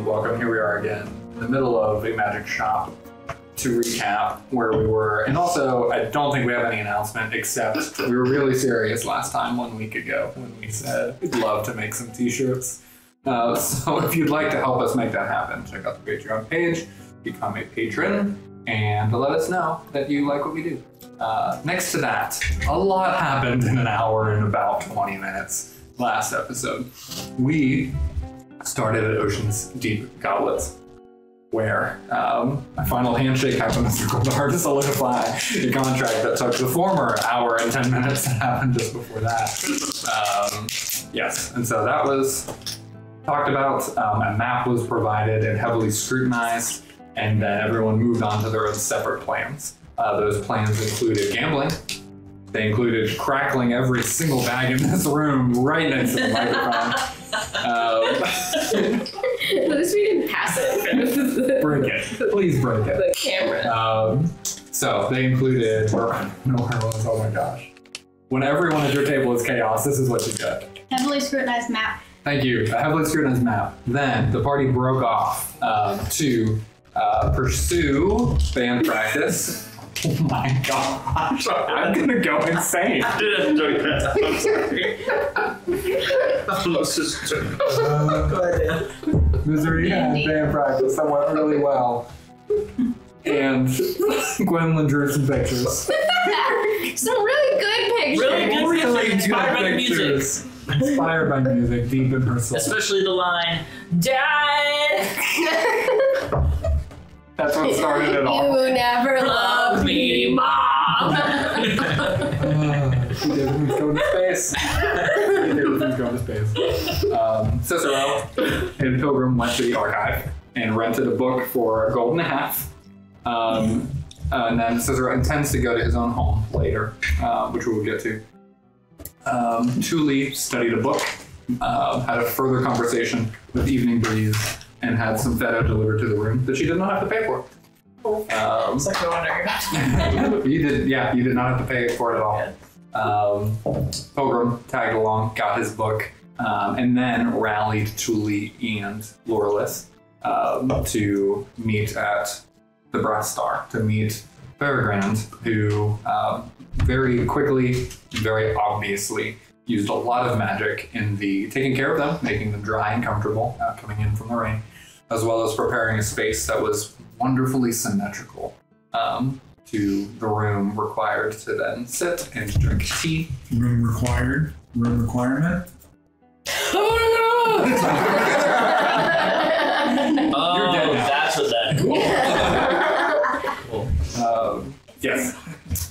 welcome. Here we are again in the middle of a magic shop to recap where we were. And also, I don't think we have any announcement except we were really serious last time 1 week ago when we said we'd love to make some t-shirts. So if you'd like to help us make that happen, check out the Patreon page, become a patron, and let us know that you like what we do. Next to that, a lot happened in an hour and about 20 minutes last episode. We started at Ocean's Deep Goblets, where a final handshake happened with Circle Bar to solidify the contract that took the former hour and 10 minutes that happened just before that. Yes, and so that was talked about. A map was provided and heavily scrutinized, and then everyone moved on to their own separate plans. Those plans included gambling. They included crackling every single bag in this room right next to the microphone. At least we didn't pass it. Break it. Please break it. The camera. So they included, oh my gosh. When everyone at your table is chaos, this is what you get. Heavily scrutinized map. Thank you. A heavily scrutinized map. Then the party broke off to pursue band practice. Oh my gosh, I'm gonna go insane. I didn't enjoy that. I'm sorry. Go ahead, Dan. Misery and band practice that went really well. And Gwendolyn drew some pictures. Some really good pictures. Really good inspired by the music. Inspired by music deep in her soul. Especially the line, Dad! That's what started it all. You never loved me, Mom. He did when he was going to space. He did when he was going to space. Cicero and Pilgrim went to the archive and rented a book for a gold and a half. And then Cicero intends to go to his own home later, which we will get to. Thule studied a book, had a further conversation with Evening Breeze, and had some feta delivered to the room that she did not have to pay for. It's like no wonder. You did not have to pay for it at all. Pilgrim tagged along, got his book, and then rallied Thule and Lorelis to meet at the Brass Star, to meet Peregrine, who very quickly, very obviously, used a lot of magic in the taking care of them, making them dry and comfortable, coming in from the rain, as well as preparing a space that was wonderfully symmetrical to the room required to then sit and drink tea. Room required? Room requirement? Oh, You're dead now. that's what that is. Cool. Yes.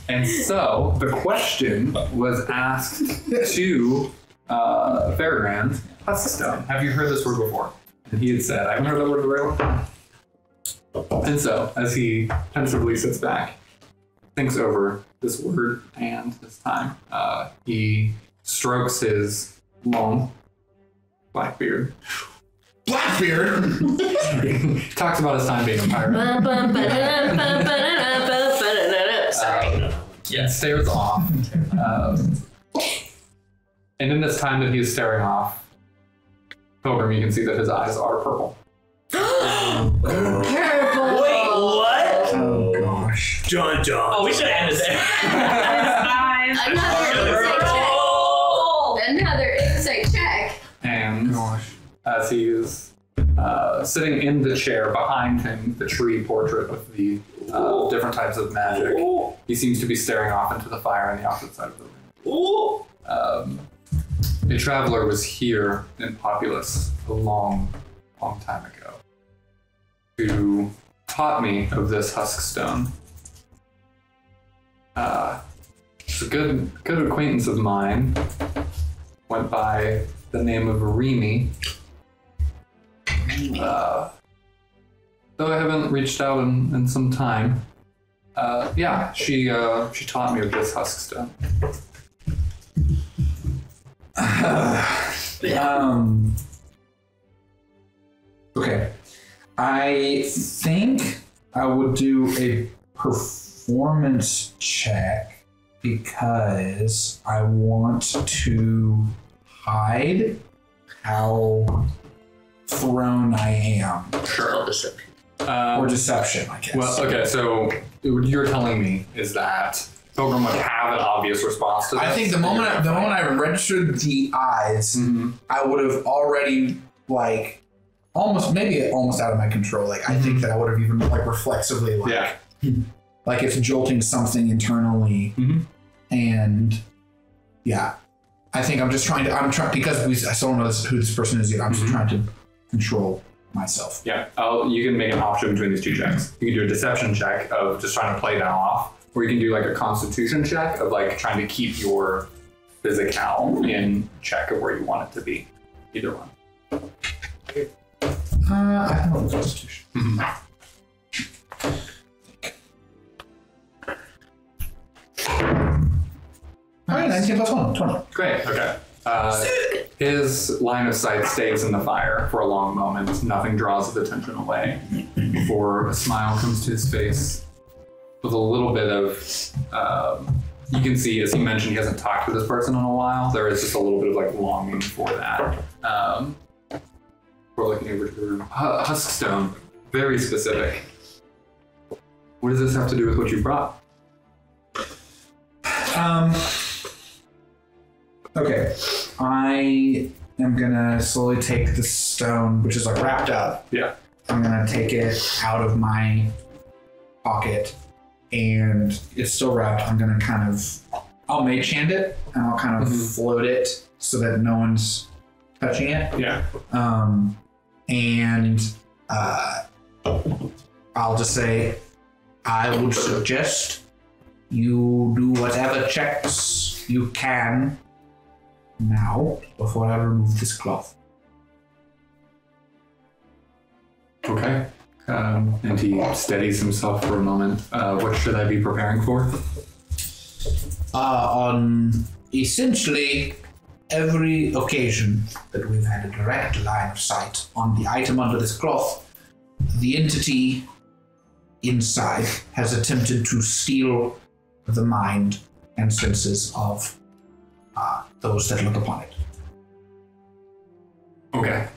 And so the question was asked to Fairgrand, Huskstone, have you heard this word before? And he had said, I haven't heard that word in a very long time. And so, as he pensively sits back, thinks over this word and this time, he strokes his long black beard. Blackbeard! Talks about his time being a pirate. Sorry. And stares off. And in this time that he's staring off, Pilgrim, you can see that his eyes are purple. Purple. Wait, what? Oh gosh. John. Oh, we should end it there. Another insight check. And as he is sitting in the chair behind him, the tree portrait with the different types of magic, he seems to be staring off into the fire on the opposite side of the room. A traveler was here in Populous a long, long time ago, who taught me of this Huskstone. It's a good acquaintance of mine. Went by the name of Remy. Though I haven't reached out in some time. She taught me of this Huskstone. Okay. I think I would do a performance check because I want to hide how thrown I am. Sure. Or deception, I guess. Well, okay, so what you're telling me is that Pilgrim would have an obvious response to this. I think the moment I registered the eyes, I would have already like almost out of my control. Like I think that I would have even like reflexively like like it's jolting something internally, and yeah, I think I'm trying because I still don't know who this person is yet. I'm just trying to control myself. Yeah, you can make an option between these two checks. You can do a deception check of just trying to play them off, or you can do like a constitution check of like trying to keep your physical in check of where you want it to be. Either one. I have a constitution. All right, 19 plus 1, 20. Great, okay. His line of sight stays in the fire for a long moment. Nothing draws his attention away before a smile comes to his face with a little bit of, you can see, as he mentioned, he hasn't talked to this person in a while. There is just a little bit of like longing for that. We're looking over to the room. Huskstone, very specific. What does this have to do with what you brought? Okay, I am gonna slowly take the stone, which is like wrapped up. Yeah. I'm gonna take it out of my pocket, and it's still wrapped. I'm gonna I'll mage hand it, and I'll kind of float it so that no one's touching it. Yeah. And I'll just say, I would suggest you do whatever checks you can now before I remove this cloth. Okay. And he steadies himself for a moment. What should I be preparing for? On essentially every occasion that we've had a direct line of sight on the item under this cloth, the entity inside has attempted to steal the mind and senses of those that look upon it. Okay.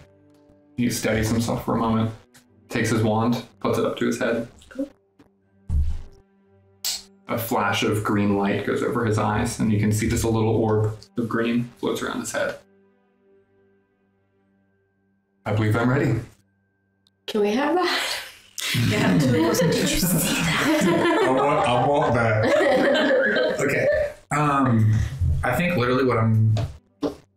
He steadies himself for a moment, takes his wand, puts it up to his head. A flash of green light goes over his eyes, and you can see just a little orb of green floats around his head. I believe I'm ready. Can we have that? Yeah, Did you see that? I want that. Okay. I think literally what I'm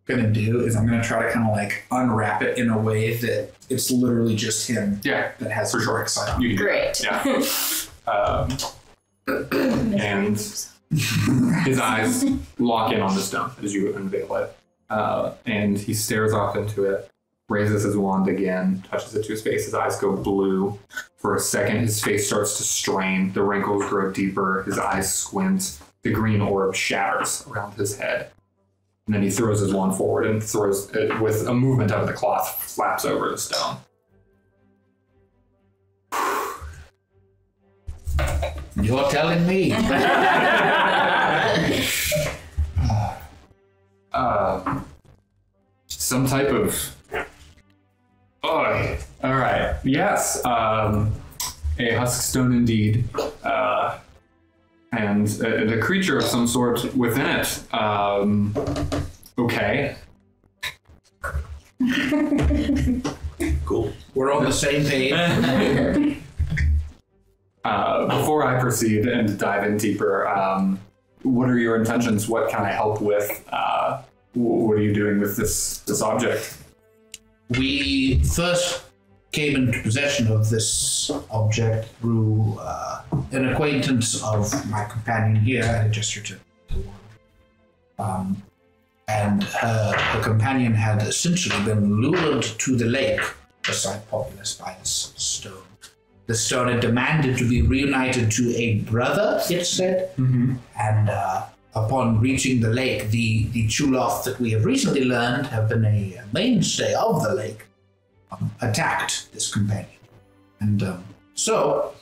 gonna do is I'm gonna try to kind of like unwrap it in a way that it's literally just him. Yeah, that has for sure. sight on. You can do Great. that. Yeah. And his eyes lock in on the stone as you unveil it. And he stares off into it, raises his wand again, touches it to his face. His eyes go blue. For a second, his face starts to strain. The wrinkles grow deeper. His eyes squint. The green orb shatters around his head. And then he throws his wand forward and throws it with a movement of the cloth, flaps over the stone. You're telling me. Some type of... Oh, all right. Yes. A huskstone indeed. And a creature of some sort within it. Okay. Cool. We're on the same page. Before I proceed and dive in deeper, what are your intentions? What can I help with? What are you doing with this object? We first came into possession of this object through an acquaintance of my companion here, and a gesture to the world. And her companion had essentially been lured to the lake beside Populus by this stone. The stone had demanded to be reunited to a brother, it said, and upon reaching the lake, the Chuloth that we have recently learned have been a mainstay of the lake, attacked this companion. And so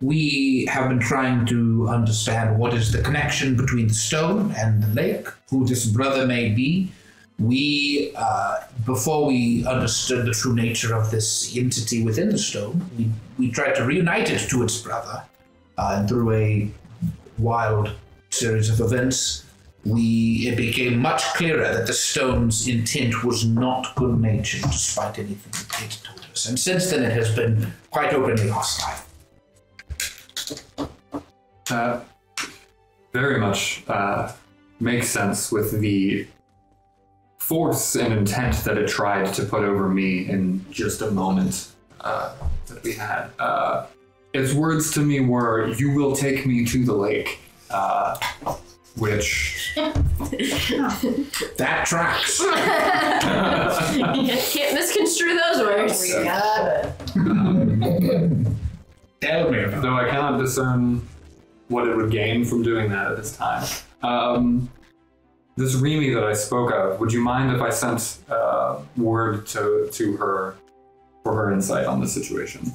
we have been trying to understand what is the connection between the stone and the lake, who this brother may be, We, before we understood the true nature of this entity within the stone, we tried to reunite it to its brother. And through a wild series of events, it became much clearer that the stone's intent was not good-natured, despite anything it told us. And since then, it has been quite openly hostile. Very much makes sense with the force and intent that it tried to put over me in just a moment that we had. Its words to me were, "You will take me to the lake," which... That tracks. You can't misconstrue those words. We got it. Tell me about it. Though I cannot discern what it would gain from doing that at this time. This Remy that I spoke of, would you mind if I sent word to her for her insight on the situation?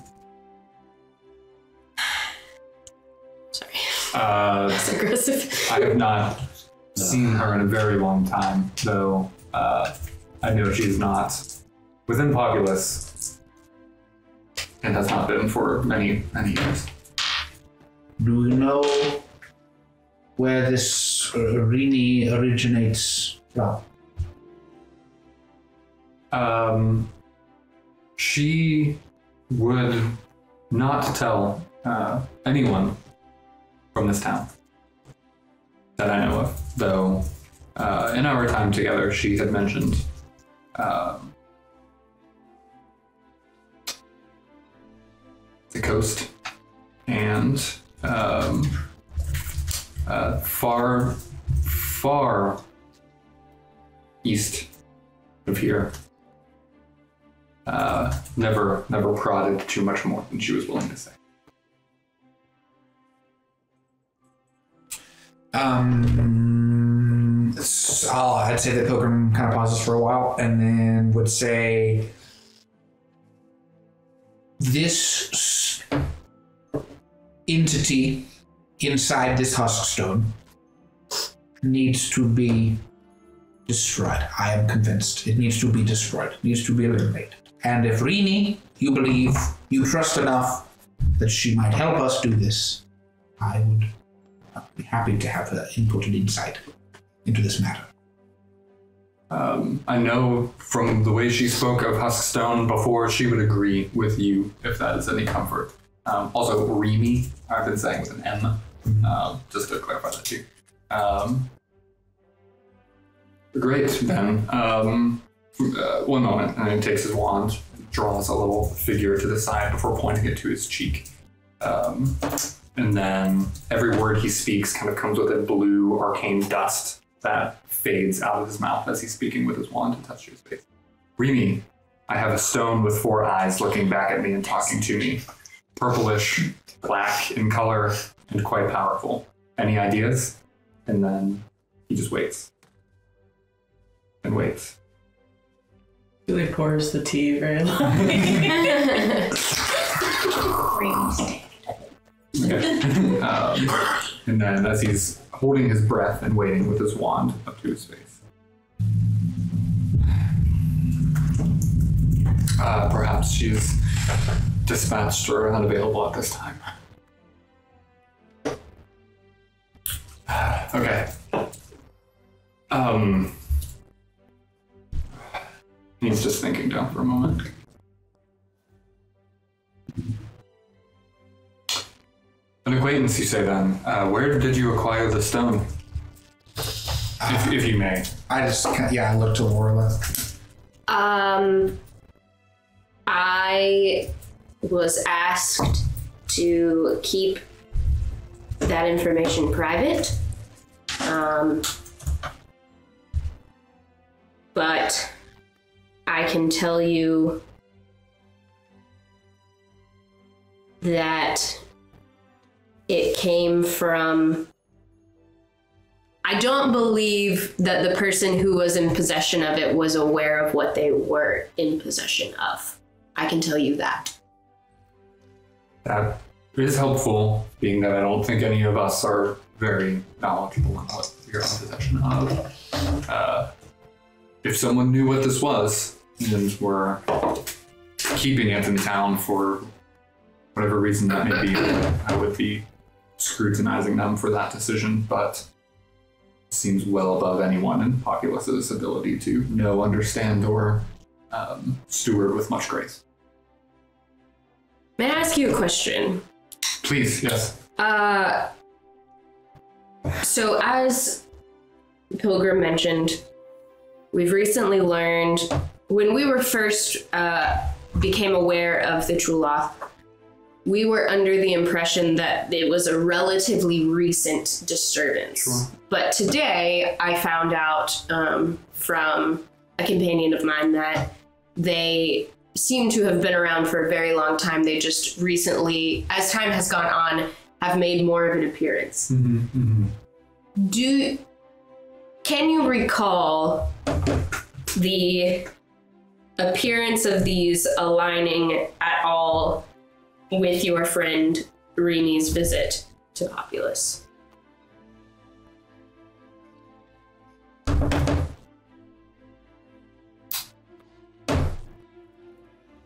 Sorry. That's aggressive. I have not seen her in a very long time, though I know she's not within Populous and has not been for many, many years. Do you know where this Rini originates from? She would not tell anyone from this town that I know of, though in our time together she had mentioned the coast and far east of here. Never prodded too much more than she was willing to say. I'd say that Pilgrim kind of pauses for a while and then would say, this entity inside this husk stone needs to be destroyed. I am convinced it needs to be destroyed, it needs to be eliminated. And if Rini, you believe, you trust enough that she might help us do this, I would be happy to have her input and insight into this matter. I know from the way she spoke of Huskstone before, she would agree with you if that is any comfort. Also, Remy, I've been saying with an M, just to clarify that too. Great, then. One moment, and he takes his wand, draws a little figure to the side before pointing it to his cheek. And then every word he speaks kind of comes with a blue arcane dust that fades out of his mouth as he's speaking with his wand to touch his face. Remy, I have a stone with 4 eyes looking back at me and talking to me. Purplish, black in color, and quite powerful. Any ideas? And then he just waits. And waits. Really pours the tea very low. Okay. And then as he's holding his breath and waiting with his wand up to his face. Perhaps she's dispatched or unavailable at this time. Okay. He's just thinking down for a moment. An acquaintance, you say then. Where did you acquire the stone? If you may. I just, I looked to Laura. I was asked to keep that information private. But I can tell you that it came from... I don't believe that the person who was in possession of it was aware of what they were in possession of. I can tell you that. That is helpful, being that I don't think any of us are very knowledgeable in what you're in possession of. if someone knew what this was and were keeping it in town for whatever reason that may be, I would be scrutinizing them for that decision, but it seems well above anyone in Populus's ability to know, understand, or steward with much grace. May I ask you a question? Please, yes. So as Pilgrim mentioned, we've recently learned, when we were first became aware of the Truloth, we were under the impression that it was a relatively recent disturbance. Sure. But today I found out from a companion of mine that they seem to have been around for a very long time. They just recently, as time has gone on, have made more of an appearance. Can you recall the appearance of these aligning at all with your friend Remi's visit to Populus?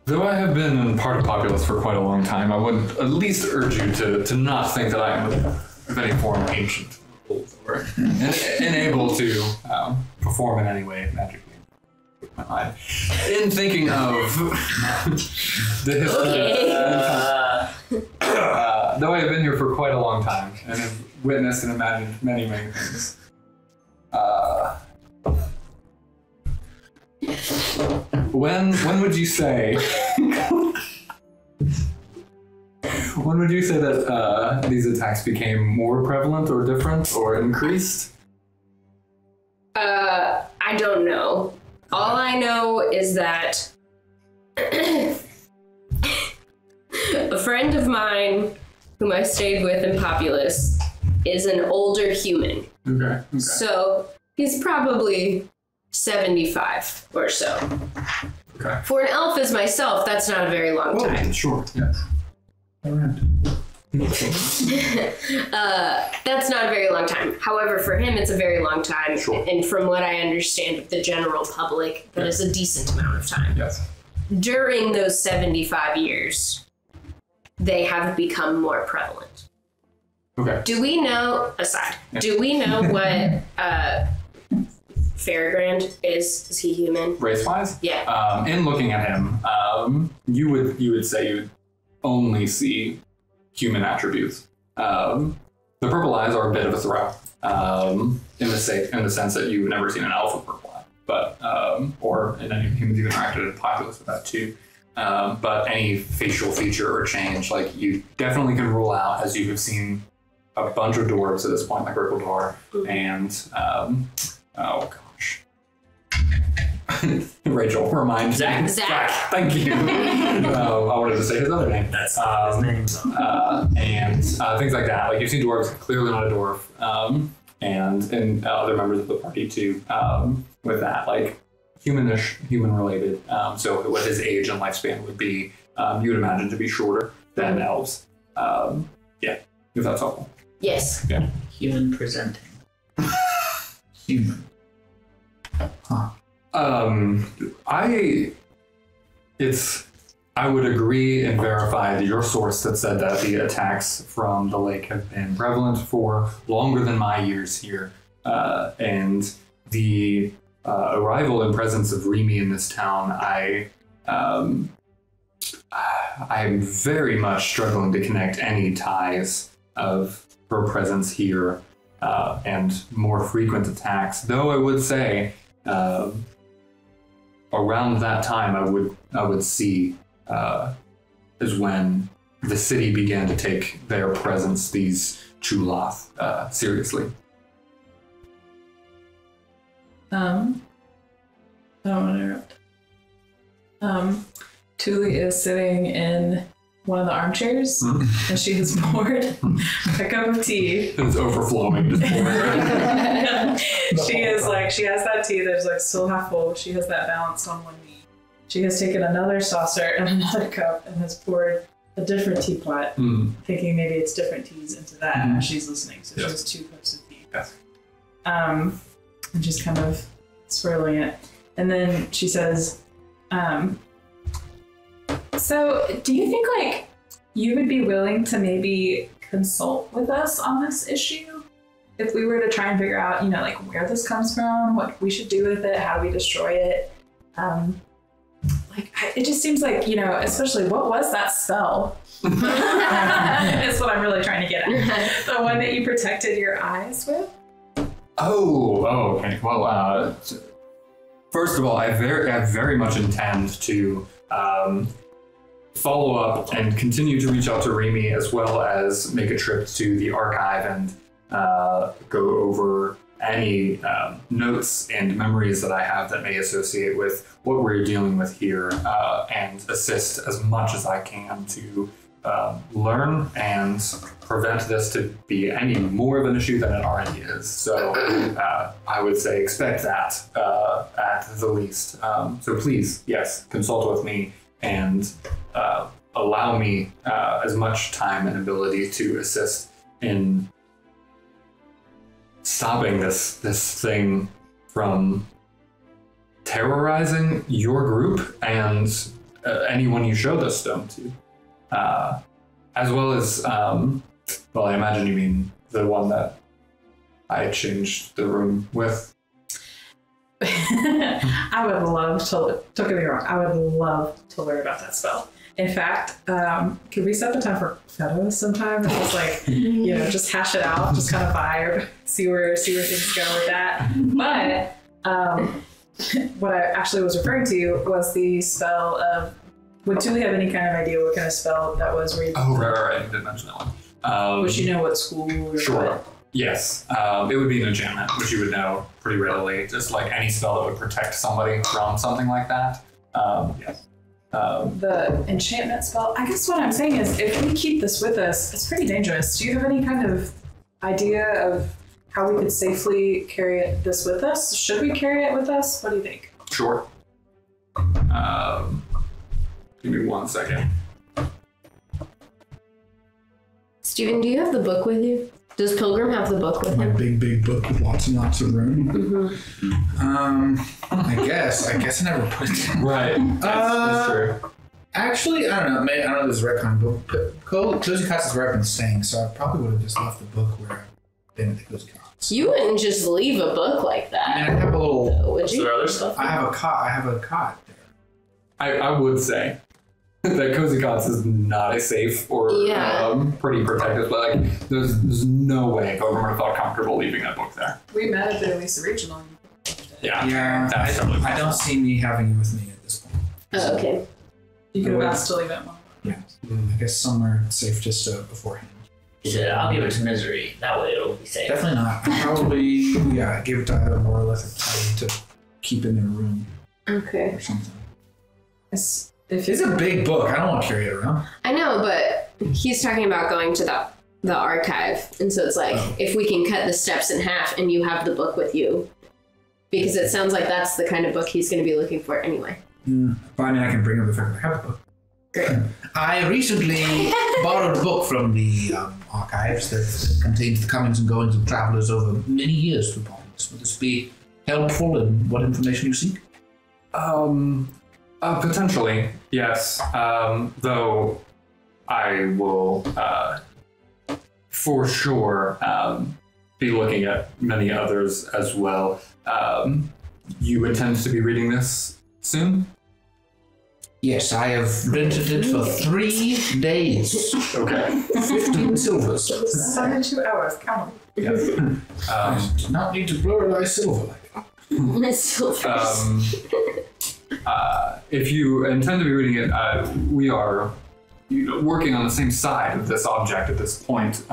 Though I have been part of Populus for quite a long time, I would at least urge you to not think that I am of any form ancient or unable to perform in any way magically. In thinking of the history, though I have been here for quite a long time and have witnessed and imagined many, many things, when would you say when would you say that these attacks became more prevalent or different or increased? I don't know. All I know is that a friend of mine whom I stayed with in Populus is an older human. Okay. So he's probably 75 or so. Okay. For an elf as myself, that's not a very long time. Sure. Yes. That's not a very long time. However, for him, it's a very long time. Sure. And from what I understand of the general public, that is a decent amount of time. Yes. During those 75 years, they have become more prevalent. Okay. Do we know, do we know what Fairgrand is? Is he human? Race-wise? Yeah. In looking at him, you would say you would only see human attributes. The purple eyes are a bit of a throw, in the sense that you've never seen an elf with purple eye, but or in any humans you've interacted in Populus with that too. But any facial feature or change, like you definitely can rule out, as you have seen a bunch of dwarves at this point, like Urkel Dwarf, and oh gosh. Rachel, remind Zach. Thank you. I wanted to say his other name. That's his name. And things like that. Like you've seen dwarves, clearly not a dwarf, and other members of the party too. With that, like humanish, human related. So what his age and lifespan would be, you would imagine to be shorter than elves. Yeah, if that's helpful. Yes. Yeah. Human presenting. Human. Huh. I would agree and verify that your source that said that the attacks from the lake have been prevalent for longer than my years here, and the arrival and presence of Remi in this town, I am very much struggling to connect any ties of her presence here and more frequent attacks. Though I would say, around that time, I would see is when the city began to take their presence, these Truloth, seriously. I don't want to interrupt. Tuli is sitting in one of the armchairs, and she has poured a cup of tea. It's overflowing. Just pouring. She is like, she has that tea that's like still half full. She has that balanced on one knee. She has taken another saucer and another cup and has poured a different teapot, thinking maybe it's different teas into that as she's listening. So she has 2 cups of tea. Yes. And she's kind of swirling it. And then she says, so do you think like you would be willing to maybe consult with us on this issue? If we were to try and figure out, like where this comes from, what we should do with it, how we destroy it. It just seems like, especially what was that spell? Is what I'm really trying to get at. The one that you protected your eyes with? Oh, okay. Well, first of all, I very much intend to follow up and continue to reach out to Remy, as well as make a trip to the archive and go over any notes and memories that I have that may associate with what we're dealing with here, and assist as much as I can to learn and prevent this to be any more of an issue than it already is. So I would say expect that at the least. So please, yes, consult with me and allow me as much time and ability to assist in stopping this thing from terrorizing your group and anyone you show this stone to. As well as, well, I imagine you mean the one that I changed the room with. I would love to, don't get me wrong, I would love to learn about that spell. In fact, could we set the time for photos sometime and just like, just hash it out, just kind of vibe, see where things go with that. But what I actually was referring to was the spell of, would Tuli have any kind of idea what kind of spell that was? Where right. I did mention that one. Would you know what school? Or sure. What? Yes. It would be an enchantment, which you would know pretty readily. Just like any spell that would protect somebody from something like that. Yes. The enchantment spell. I guess what I'm saying is, if we keep this with us, it's pretty dangerous. Do you have any kind of idea of how we could safely carry this with us? Should we carry it with us? What do you think? Sure. Give me 1 second. Steven, do you have the book with you? Does Pilgrim have the book with My him? big book with lots and lots of room. Mm-hmm. I guess I never put it down. Right. That's true. Actually, I don't know. Maybe, I don't know if this is retcon, but Cozy Cots is where I've been staying, so I probably would have just left the book where I've been at the Cozy Cots. You wouldn't just leave a book like I mean, that, I have a little. would Is there you? other stuff? I have a cot there. I would say that Cozy Cots is not a safe or pretty protected, but like there's no way Pilgrim would have felt comfortable leaving that book there. We met at the Elisa Regional. Yeah. That's totally I don't see me having you with me at this point. Oh, okay. You could have asked to leave it one. Yeah, I guess somewhere safe just beforehand. Yeah, I'll give it to Misery. That way it'll be safe. Definitely not. I'd probably give it to either more or less to keep in their room Okay. or something. If It's a big book. I don't want to carry it around. I know, but he's talking about going to the archive, and so it's like, if we can cut the steps in half and you have the book with you, because it sounds like that's the kind of book he's going to be looking for anyway. Yeah. But I mean, I can bring up the fact that I have the book. Great. I recently borrowed a book from the archives that contains the comings and goings of travelers over many years through Ponds. Would this be helpful in what information you seek? Potentially, yes. Though I will for sure be looking at many others as well. You intend to be reading this soon? Yes, I have rented it for 3 days. Okay. 15 silvers. 72 hours, count. Yes. I do not need to pluralize silver like that. Silvers. If you intend to be reading it, we are working on the same side of this object at this point.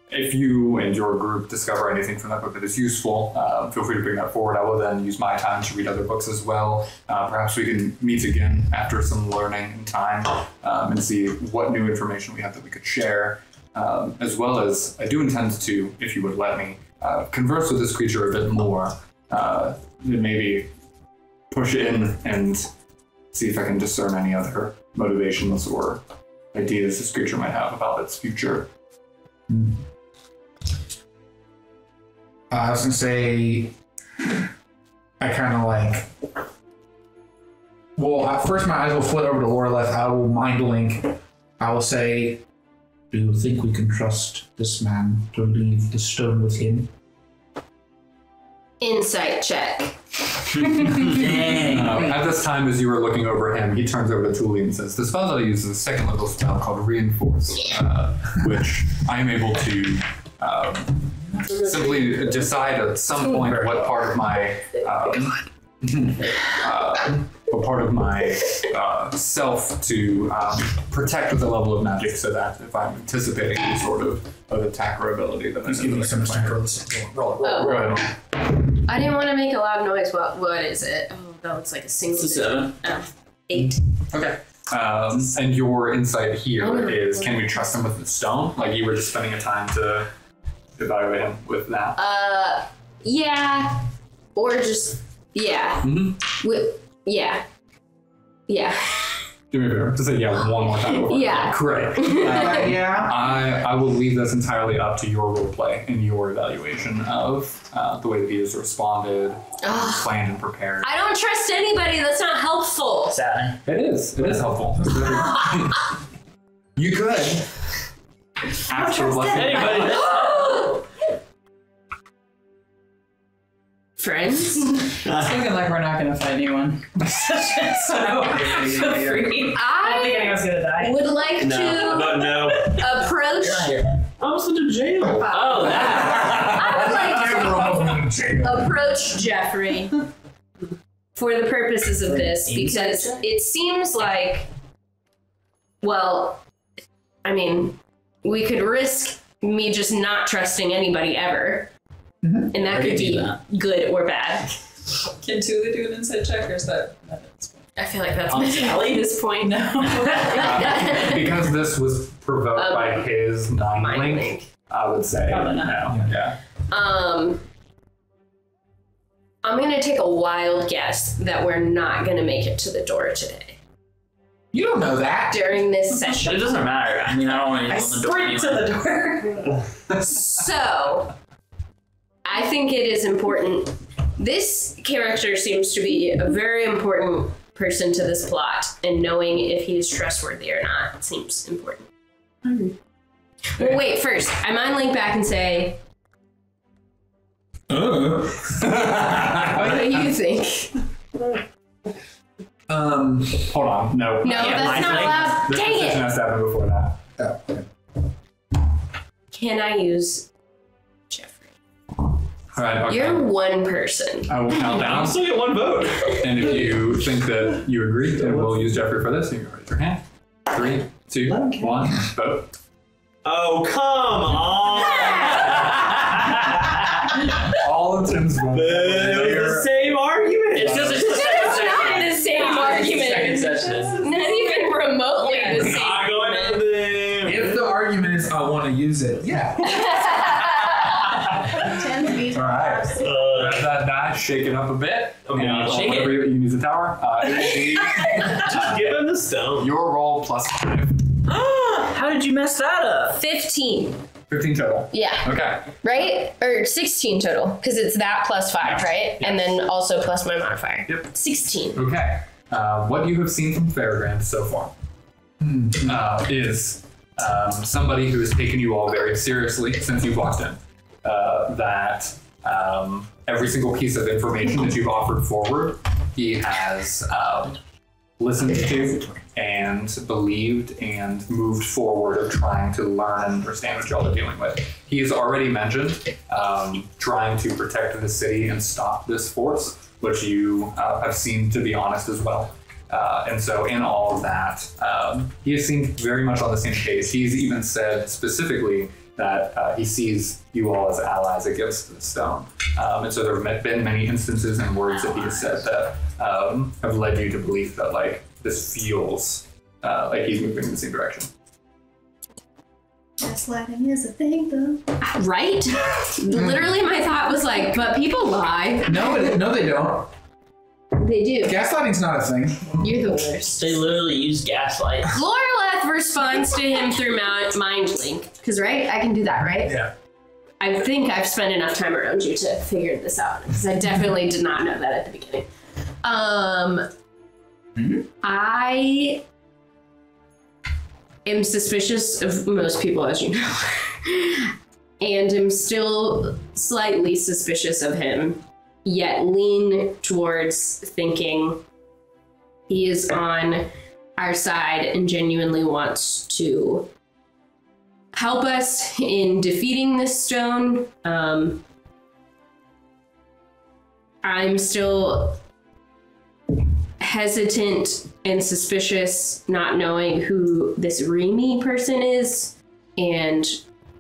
If you and your group discover anything from that book that is useful, feel free to bring that forward. I will then use my time to read other books as well. Perhaps we can meet again after some learning and time and see what new information we have that we could share. As well as I do intend to, if you would let me, converse with this creature a bit more. Maybe push in and see if I can discern any other motivations or ideas this creature might have about its future. I was going to say, I kind of like. Well, at first my eyes will flit over to Loreleth. I will mind link. I will say, "Do you think we can trust this man to leave the stone with him?" Insight check. At this time, as you were looking over him, he turns over to Tuli and says, "The spell that I use is a second level spell called Reinforce, which I am able to simply decide at some point what part of my self to protect with a level of magic, so that if I'm anticipating any sort of attack or ability, that Please give me some roll. I didn't want to make a loud noise. What is it? Oh, that looks like a single. It's a 7. 8. Okay. And your insight here is, can we trust him with the stone? Like, you were just spending a time to evaluate him with that? Yeah. Or just, yeah. Yeah. Yeah. Do me a favor. Just say yeah one more time. Yeah. Great. Yeah. I will leave this entirely up to your roleplay and your evaluation of the way that he has responded, planned, and prepared. I don't trust anybody. That's not helpful. Sadly. It is. It is helpful. You could. After Anybody? Friends? It's looking like we're not going to fight anyone. So, feel free. I don't think anyone's going to die. Would like to approach. I was into jail. Oh, that. I would like to approach Jeffrey for the purposes of this, because it seems like, well, I mean, we could risk me just not trusting anybody ever. And that could be good or bad. Can Tuli do an inside check, or is that at this point? I feel like that's Sally? at this point. No. because this was provoked by his mind link, I would say Probably not. no. Yeah. I'm gonna take a wild guess that we're not gonna make it to the door today You don't know that. during this But it session. doesn't matter. I mean, I don't want to I open the door sprint to anyway. the door. So, I think it is important. This character seems to be a very important person to this plot, and knowing if he is trustworthy or not seems important. Well, wait, first, I mind link back and say, what do you think? Hold on. No. No, that's not allowed. This Dang decision it! has to happen before that. Can I use Jeffrey? All right. Okay. You're one person. I will count I'll down. still get one vote. And if you think that you agree, then we'll use Jeffrey for this. You can raise your hand. 3, 2, 1, vote. Oh, come on. All of Tim's votes. It was the same argument. It's just It's not the same argument. Second session. Not even remotely the same. Not going to argument. them. If the argument is I want to use it, yeah. All right. That die, shake it up a bit. Okay, I'll shake it. You can use the tower. Just give him the stone. Your roll plus 5. How did you mess that up? 15. 15 total. Yeah. Okay. Right? Or 16 total, because it's that plus 5, right? And then also plus my modifier. Yep. 16. Okay. What you have seen from Fairground so far is somebody who has taken you all very seriously since you walked in. That every single piece of information that you've offered forward, he has listened to and believed and moved forward of trying to learn and understand what y'all are dealing with. He has already mentioned trying to protect the city and stop this force, which you have seen to be honest as well. And so in all of that, he has seemed very much on the same page. He's even said specifically that he sees you all as allies against the stone. And so there have been many instances and words that he has said that have led you to believe that like this feels like he's moving in the same direction. Gaslighting is a thing, though. Right? Literally, my thought was like, but people lie. No, they don't. They do. Gaslighting's not a thing. You're the worst. They literally use gaslight. Loreleth responds to him through mind link. Because, right? I can do that, right? Yeah. I think I've spent enough time around you to figure this out because I definitely did not know that at the beginning. I am suspicious of most people, as you know, and am still slightly suspicious of him, yet lean towards thinking he is on our side and genuinely wants to help us in defeating this stone. I'm still hesitant and suspicious, not knowing who this Remy person is and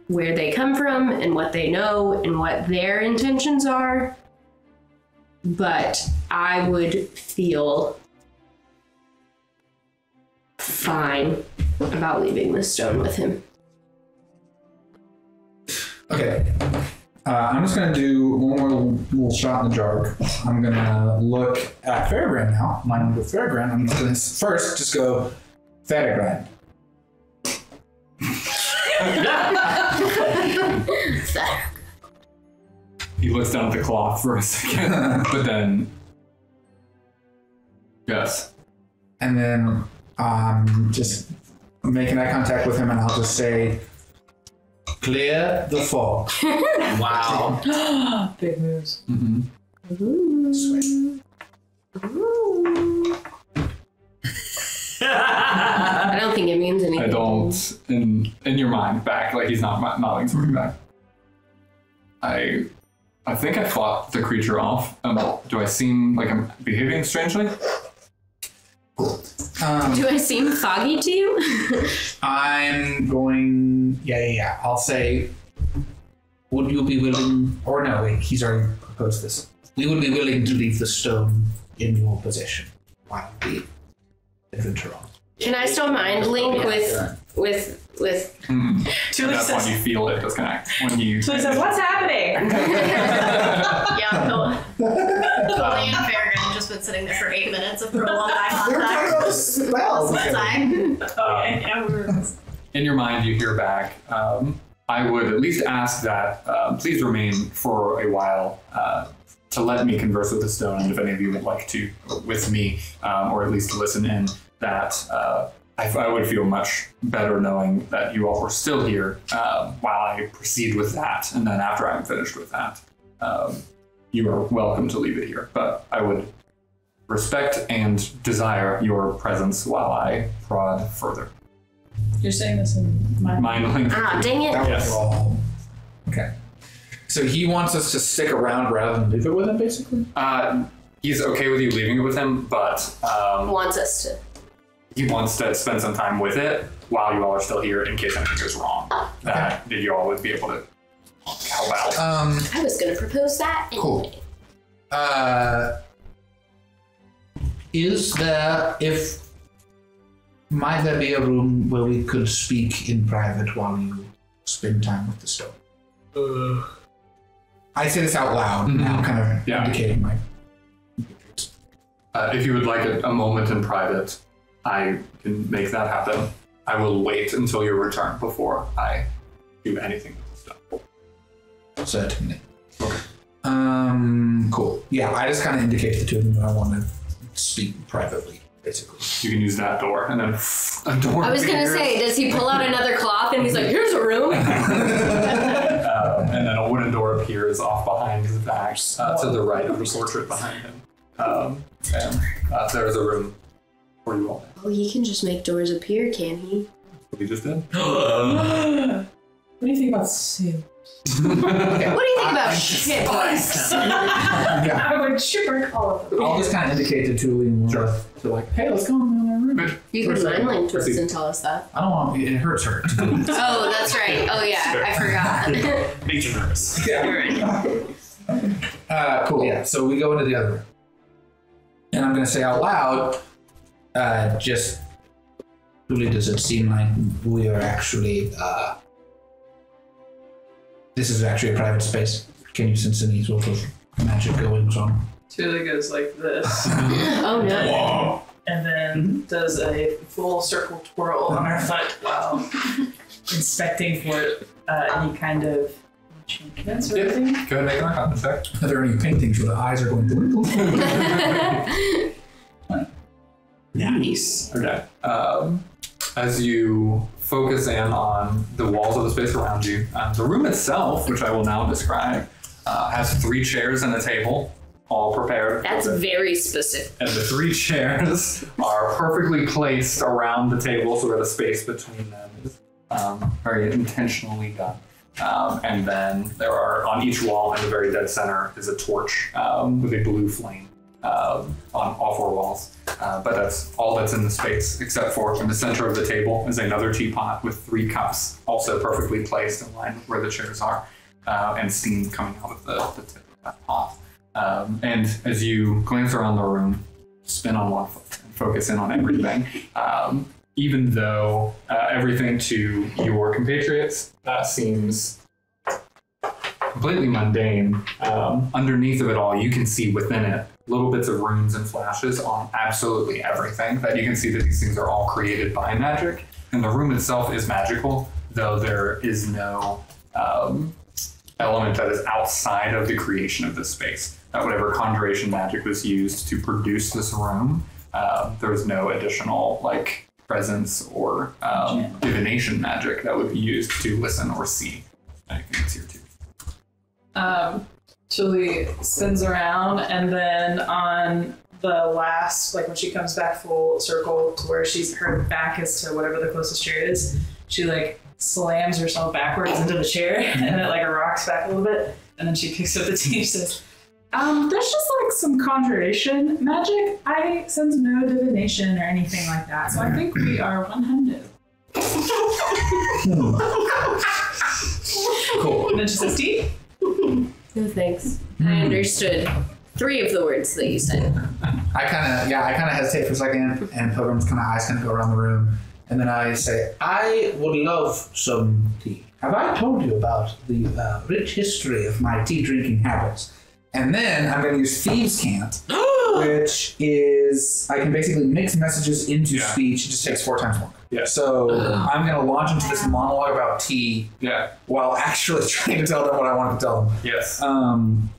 where they come from and what they know and what their intentions are. But I would feel fine about leaving this stone with him. Okay. I'm just going to do one more little shot in the jar. I'm going to look at Fairground now. I'm going to go Fairground. I'm going to first just go Fairground. He looks down at the cloth for a second, but then yes. And then just making eye contact with him, and I'll just say, clear the fog. Wow. Big moves. Sweet. I don't think it means anything. I don't, in your mind, back, like he's not nodding something back. I think I fought the creature off. Do I seem like I'm behaving strangely? Do I seem foggy to you? I'm going, yeah. I'll say, would you be willing, or no, wait, he's already proposed this. We would be willing to leave the stone in your possession while we adventure on. Can I still mind link with Julie That's says, when you feel it disconnect. When you. Julie says, what's happening? Yeah, Totally and Farragon just been sitting there for 8 minutes of prolonged eye contact. Most of the time. In your mind, you hear back. I would at least ask that please remain for a while to let me converse with the stone, and if any of you would like to with me, or at least listen in, that I would feel much better knowing that you all were still here while I proceed with that, and then after I'm finished with that, you are welcome to leave it here. But I would respect and desire your presence while I prod further. You're saying this in my Mind link. Ah, dang it. That Yes. was all. Okay. So he wants us to stick around rather than leave it with him, basically? He's okay with you leaving it with him, but Wants us to. he wants to spend some time with it while you all are still here in case anything goes wrong. That you all would be able to help out. I was going to propose that anyway. Cool. Might there be a room where we could speak in private while you spend time with the stone? I say this out loud now, kind of indicating my... If you would like a moment in private, I can make that happen. I will wait until your return before I do anything with the stone. Certainly. Okay. Cool. Yeah, I just kind of indicate to the two of them that I want to speak privately, basically. You can use that door, and then a door. I was going to say, does he pull out another cloth and he's like, here's a room? And then a wooden door appears off behind his back to the right of the portrait behind him. And there's a room for you all. Oh, he can just make doors appear, can he? What he just did. What do you think about Sue? What do you think about shit? Yeah. I would shipper all of them. I'll just kind of indicate to Julie and Laura to like, hey, let's go in our room. You can mind link to us and tell us that. I don't want it hurts her. Oh, that's right. Oh, yeah, I forgot. Makes you nervous. You're right. Cool. Yeah. So we go into the other room, and I'm going to say out loud, just Julie, does it seem like we are actually this is actually a private space? Can you sense any sort of magic goings on? Julie goes like this, Oh, no. Whoa. and then does a full circle twirl on her foot while inspecting for any kind of change. That's Yeah. everything. Go ahead and make an Arcana check. Are there any paintings where the eyes are going? Nice. Okay. As you focus in on the walls of the space around you, the room itself, which I will now describe, has 3 chairs and a table, all prepared. That's very specific. And the 3 chairs are perfectly placed around the table, so that the space between them is very intentionally done. And then there are, on each wall in the very dead center, is a torch with a blue flame on all 4 walls. But that's all that's in the space, except for in the center of the table is another teapot with 3 cups, also perfectly placed in line with where the chairs are, and steam coming out of the tip of that pot. And as you glance around the room, spin on one foot and focus in on everything, even though everything to your compatriots seems completely mundane, underneath of it all, you can see within it little bits of runes and flashes on absolutely everything, that you can see that these things are all created by magic. And the room itself is magical, though there is no element that is outside of the creation of this space. Whatever conjuration magic was used to produce this room, there was no additional presence or divination magic that would be used to listen or see anything that's here too. Julie spins around, and then on the last, when she comes back full circle to where her back is to whatever the closest chair is, she slams herself backwards into the chair, and it rocks back a little bit, and then she picks up the tea and says, there's just some conjuration magic. I sense no divination or anything like that, so I think we are one-handed. Cool. And then she says, tea? No thanks. I understood 3 of the words that you said. I kind of hesitate for a second, and Pilgrim's eyes go around the room, and then I say, I would love some tea. Have I told you about the rich history of my tea drinking habits? And then I'm going to use Thieves' Cant, which is, I can basically mix messages into speech. It just takes 4 times more. Yeah. So I'm going to launch into this monologue about tea while actually trying to tell them what I want to tell them. Yes.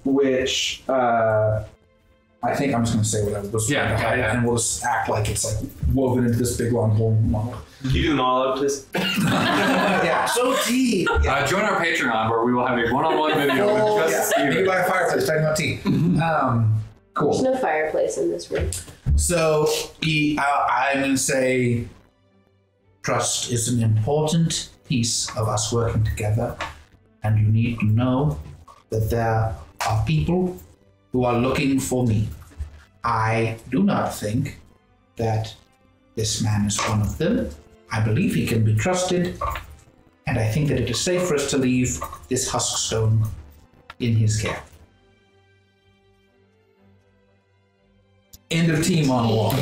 Which I think I'm just going to say what I was trying to hide, and we'll just act like it's woven into this big long monologue. Can you do the monologue, please? Yeah, so tea. Join our Patreon, where we will have a one-on-one video with just You you. buy a fireplace talking about tea. Cool. There's no fireplace in this room. So I'm going to say trust is an important piece of us working together, and you need to know that there are people who are looking for me. I do not think that this man is one of them. I believe he can be trusted, and I think that it is safe for us to leave this huskstone in his care. End of tea monologue.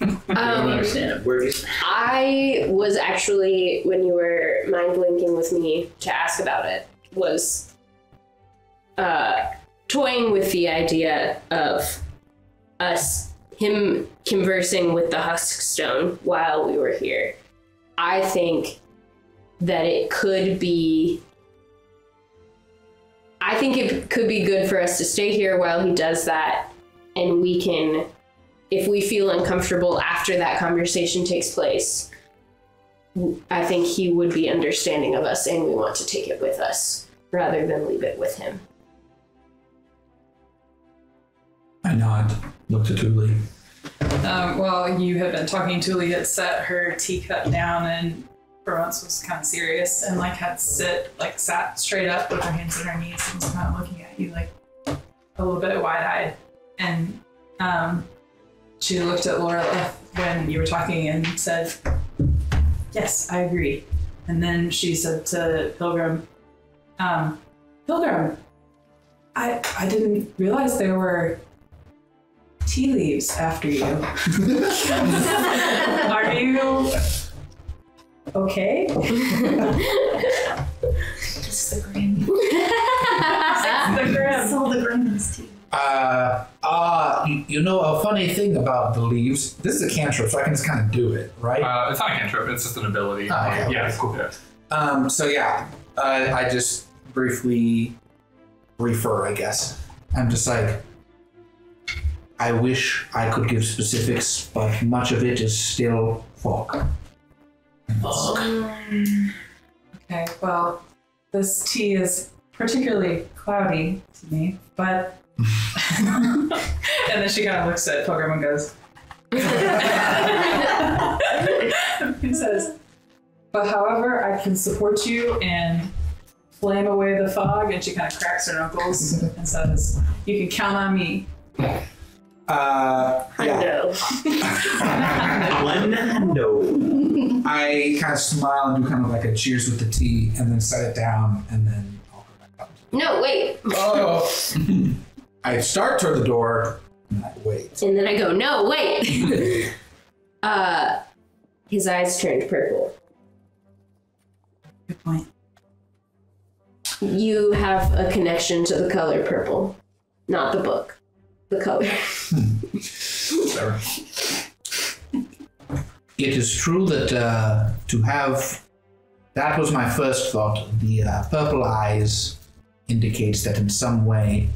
I don't understand. Where is I was actually, when you were mind blinking with me to ask about it, was toying with the idea of him conversing with the Huskstone while we were here. I think that it could be good for us to stay here while he does that, and we can, if we feel uncomfortable after that conversation takes place, I think he would be understanding of us, and we want to take it with us rather than leave it with him. I nod, look to Thule. While you had been talking, Tuli had set her teacup down and for once was kind of serious and had sat straight up with her hands on her knees and was kind of looking at you a little bit wide-eyed. And she looked at Laura when you were talking and said, "Yes, I agree." And then she said to Pilgrim, "Pilgrim, I didn't realize there were tea leaves after you. Are you okay?" Just the grin. The grim. Sold the grimace tea. You know a funny thing about the leaves? This is a cantrip, so I can just kind of do it, right? It's not a cantrip, it's just an ability. Oh, okay, Yeah, cool. Yeah. I just briefly refer, I guess. I'm just like, I wish I could give specifics, but much of it is still fog. Okay, well, this tea is particularly cloudy to me, but... and then she kind of looks at Pilgrim and goes... He says, but however, I can support you and flame away the fog, and she kind of cracks her knuckles and says, you can count on me. Hundo. Hundo. I kind of smile and do kind of like a cheers with the tea, and then set it down, and then I'll go back up. No, wait. Oh. I start toward the door, and I wait. And then I go, no, wait. His eyes turned purple. Good point. You have a connection to the color purple, not the book. The color. It is true that to have, that was my first thought. The purple eyes indicates that in some way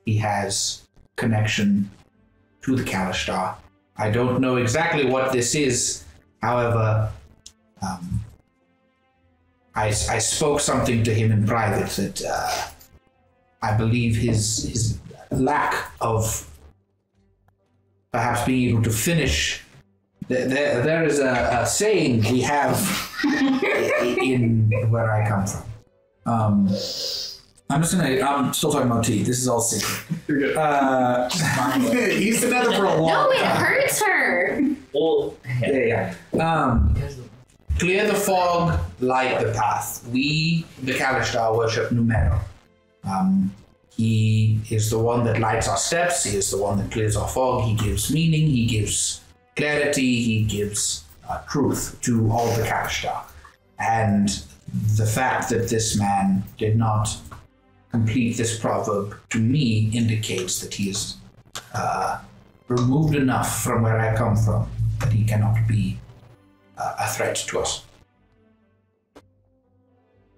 he has connection to the Kalishtar. I don't know exactly what this is. However, I spoke something to him in private that I believe his lack of perhaps being able to finish. There is a saying we have in where I come from. I'm still talking about tea. This is all secret. You're good. He's been at it for a long No, it time. hurts her. Well, Yeah. Clear the fog, light the path. We, the Kalishtar, worship Numero. He is the one that lights our steps. He is the one that clears our fog. He gives meaning. He gives clarity. He gives truth to all the Kalishtar. And the fact that this man did not complete this proverb, to me, indicates that he is removed enough from where I come from that he cannot be a threat to us.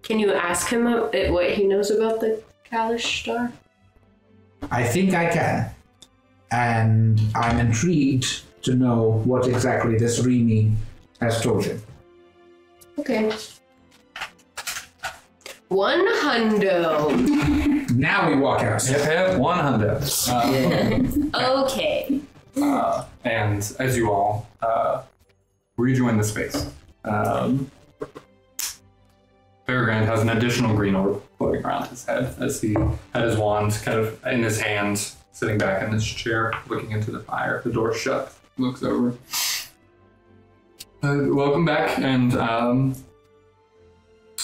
Can you ask him what he knows about the Kalishtar? I think I can. And I'm intrigued to know what exactly this Remy has told him. Okay. 100. Now we walk out. Yep, 100. Okay. And as you all rejoin the space, Fairgrand has an additional green orb floating around his head as he had his wand kind of in his hand, sitting back in his chair, looking into the fire. The door shut, looks over. Welcome back, and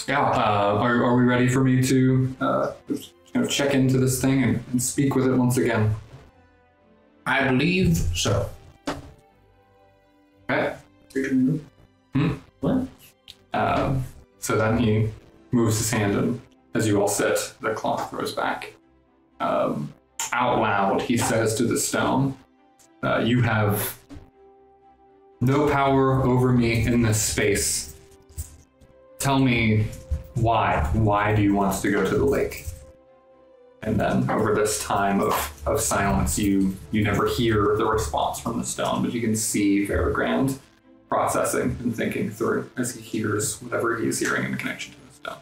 are we ready for me to just, check into this thing and speak with it once again? I believe so. Okay. what? So then he moves his hand, and as you all sit, the clock throws back. Out loud, he says to the stone, you have no power over me in this space. Tell me why. Why do you want us to go to the lake? And then over this time of silence, you never hear the response from the stone, but you can see Fairgrand processing and thinking through as he hears whatever he is hearing in connection to the stone.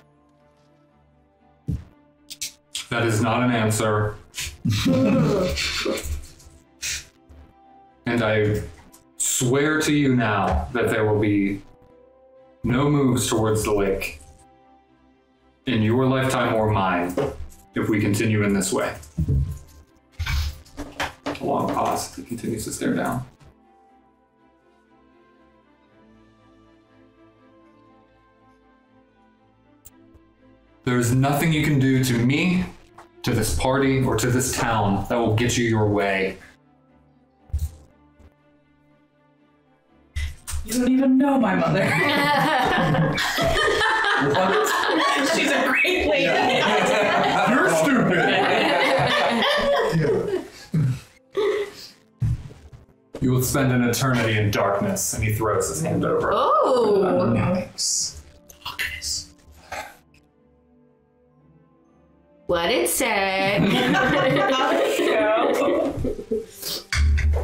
That is not an answer. And I swear to you now that there will be no moves towards the lake in your lifetime or mine if we continue in this way. A long pause. He continues to stare down. There is nothing you can do to me, to this party, or to this town that will get you your way. You don't even know my mother. She's a great lady. You're stupid! You will spend an eternity in darkness, and he throws his hand over. Oh. Nice. what it said.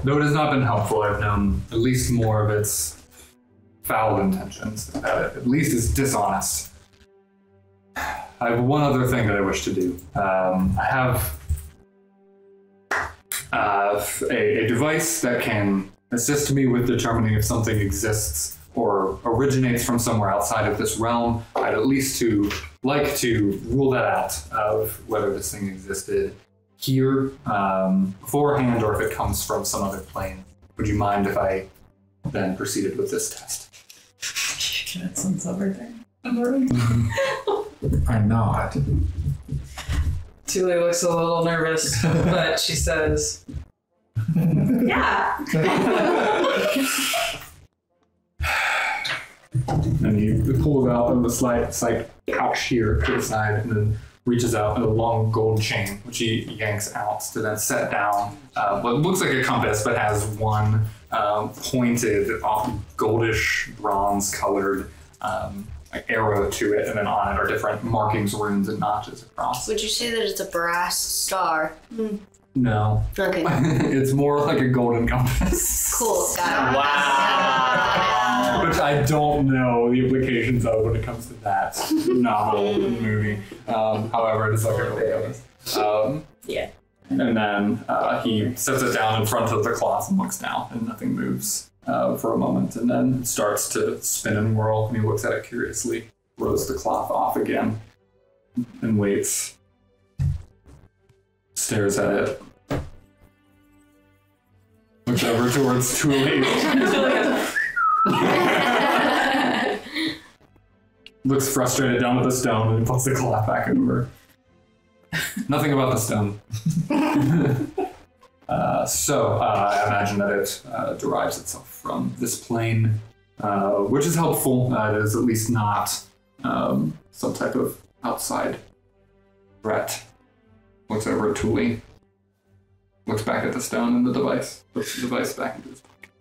Though it has not been helpful, I've known at least more of its foul intentions. That it at least is dishonest. I have one other thing that I wish to do. I have a device that can assist me with determining if something exists or originates from somewhere outside of this realm. I'd at least like to rule that out of whether this thing existed here beforehand or if it comes from some other plane. Would you mind if I then proceeded with this test? Can it sense everything? I'm not. Tuli looks a little nervous, but she says, Yeah. And he pulls out of the slight pouch here to the side and then reaches out a long gold chain, which he yanks out to then set down what looks like a compass, but has one pointed, goldish, bronze-colored arrow to it, and then on it are different markings, runes, and notches across. Would you say that it's a brass star? No. Okay. It's more like a golden compass. Cool. Got it. Wow. Which I don't know the implications of when it comes to that novel and movie. However, it is like a golden compass. Yeah. And then he sets it down in front of the cloth and looks down, and nothing moves for a moment, and then starts to spin and whirl, and he looks at it curiously, throws the cloth off again, and waits. Stares at it. Looks over towards Tuli. Looks frustrated down at the stone and puts the cloth back over. Nothing about the stone. So I imagine that it derives itself from this plane, which is helpful. It is at least not some type of outside threat. Looks over at Tuli. Looks back at the stone and the device. Puts the device back into his pocket.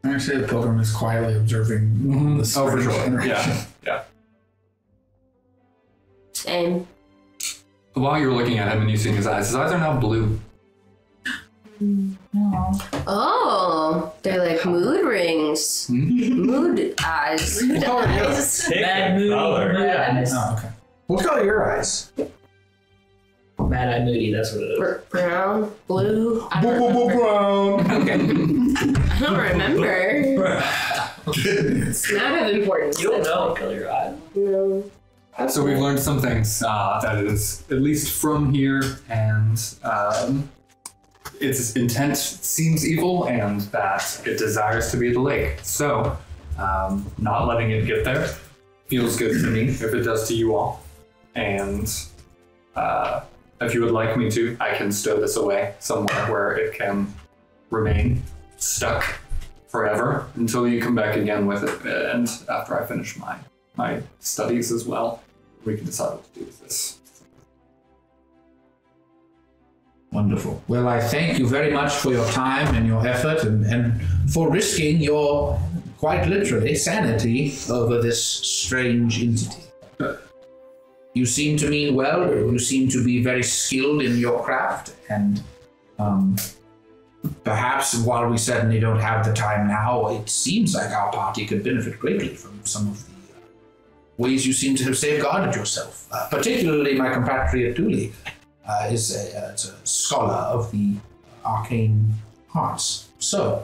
Actually, the pilgrim is quietly observing this. Oh, for sure. Yeah. Same. While you're looking at him and you see his eyes are now blue. no. Oh, they're like mood rings. Mood eyes. What color are yours? Bad mood. Oh, okay. What color are your eyes? Mad Eye Moody, that's what it is. Brown, blue. I don't remember. Brown. Okay. I don't remember. It's not of importance. You don't know what color your eyes. No. So we've learned some things, that it is at least from here, and its intent seems evil, and that it desires to be at the lake. So, not letting it get there feels good to me, if it does to you all. And if you would like me to, I can stow this away somewhere where it can remain stuck forever until you come back again with it, and after I finish my studies as well, we can decide what to do with this. Wonderful. Well, I thank you very much for your time and your effort and for risking your, quite literally, sanity over this strange entity. You seem to mean well, you seem to be very skilled in your craft, and perhaps while we certainly don't have the time now, it seems like our party could benefit greatly from some of the ways you seem to have safeguarded yourself. Particularly my compatriot Tuli is a scholar of the arcane arts. So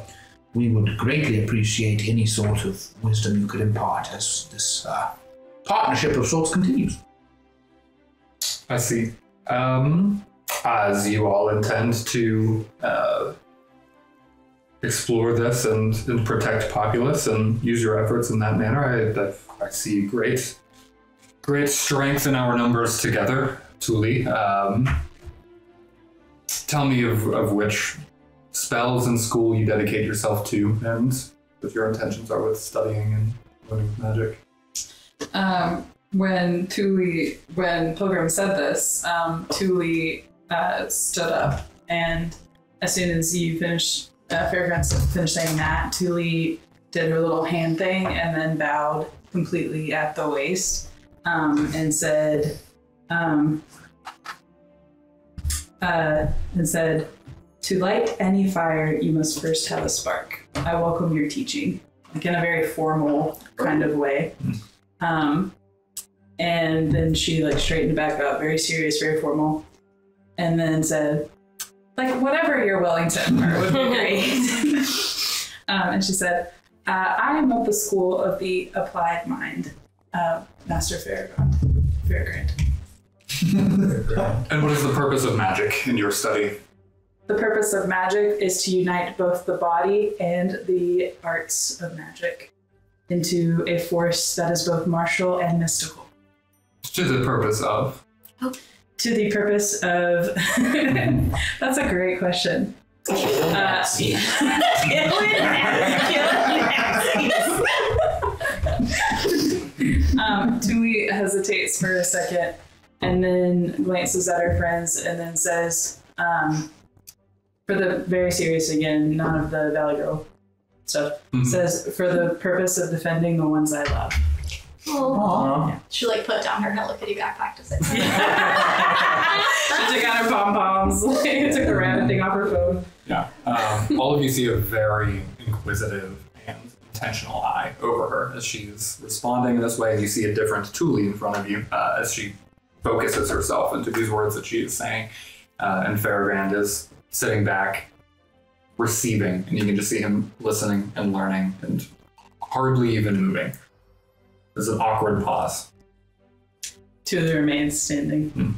we would greatly appreciate any sort of wisdom you could impart as this partnership of sorts continues. I see. As you all intend to explore this and protect populace and use your efforts in that manner, I see great strength in our numbers together, Tuli. Tell me of which spells in school you dedicate yourself to, and what your intentions are with studying and learning magic. When Pilgrim said this, Tuli stood up, and as soon as you finished, Fairgrounds finished saying that, Tuli did her little hand thing and then bowed completely at the waist, and said, and said, "To light any fire, you must first have a spark. I welcome your teaching," like in a very formal kind of way. And then she like straightened back up, very serious, very formal, and then said, like, "Whatever you're willing to impart would be great." And she said, "I am of the school of the applied mind, Master Fairgrand." And what is the purpose of magic in your study? The purpose of magic is to unite both the body and the arts of magic into a force that is both martial and mystical. To the purpose of? To the purpose of... That's a great question. Tuli hesitates for a second and then glances at her friends and then says, for the very serious again, none of the Valley Girl stuff, says, "For the purpose of defending the ones I love." Aww. She like put down her Hello Kitty backpack to say. She took out her pom-poms, took the rabbit thing off her phone. Yeah. All of you see a very inquisitive and intentional eye over her as she's responding in this way. You see a different Tuli in front of you as she focuses herself into these words that she is saying. And Fairgrand is sitting back, receiving, and you can just see him listening and learning and hardly even moving. There's an awkward pause. Tuli remains standing.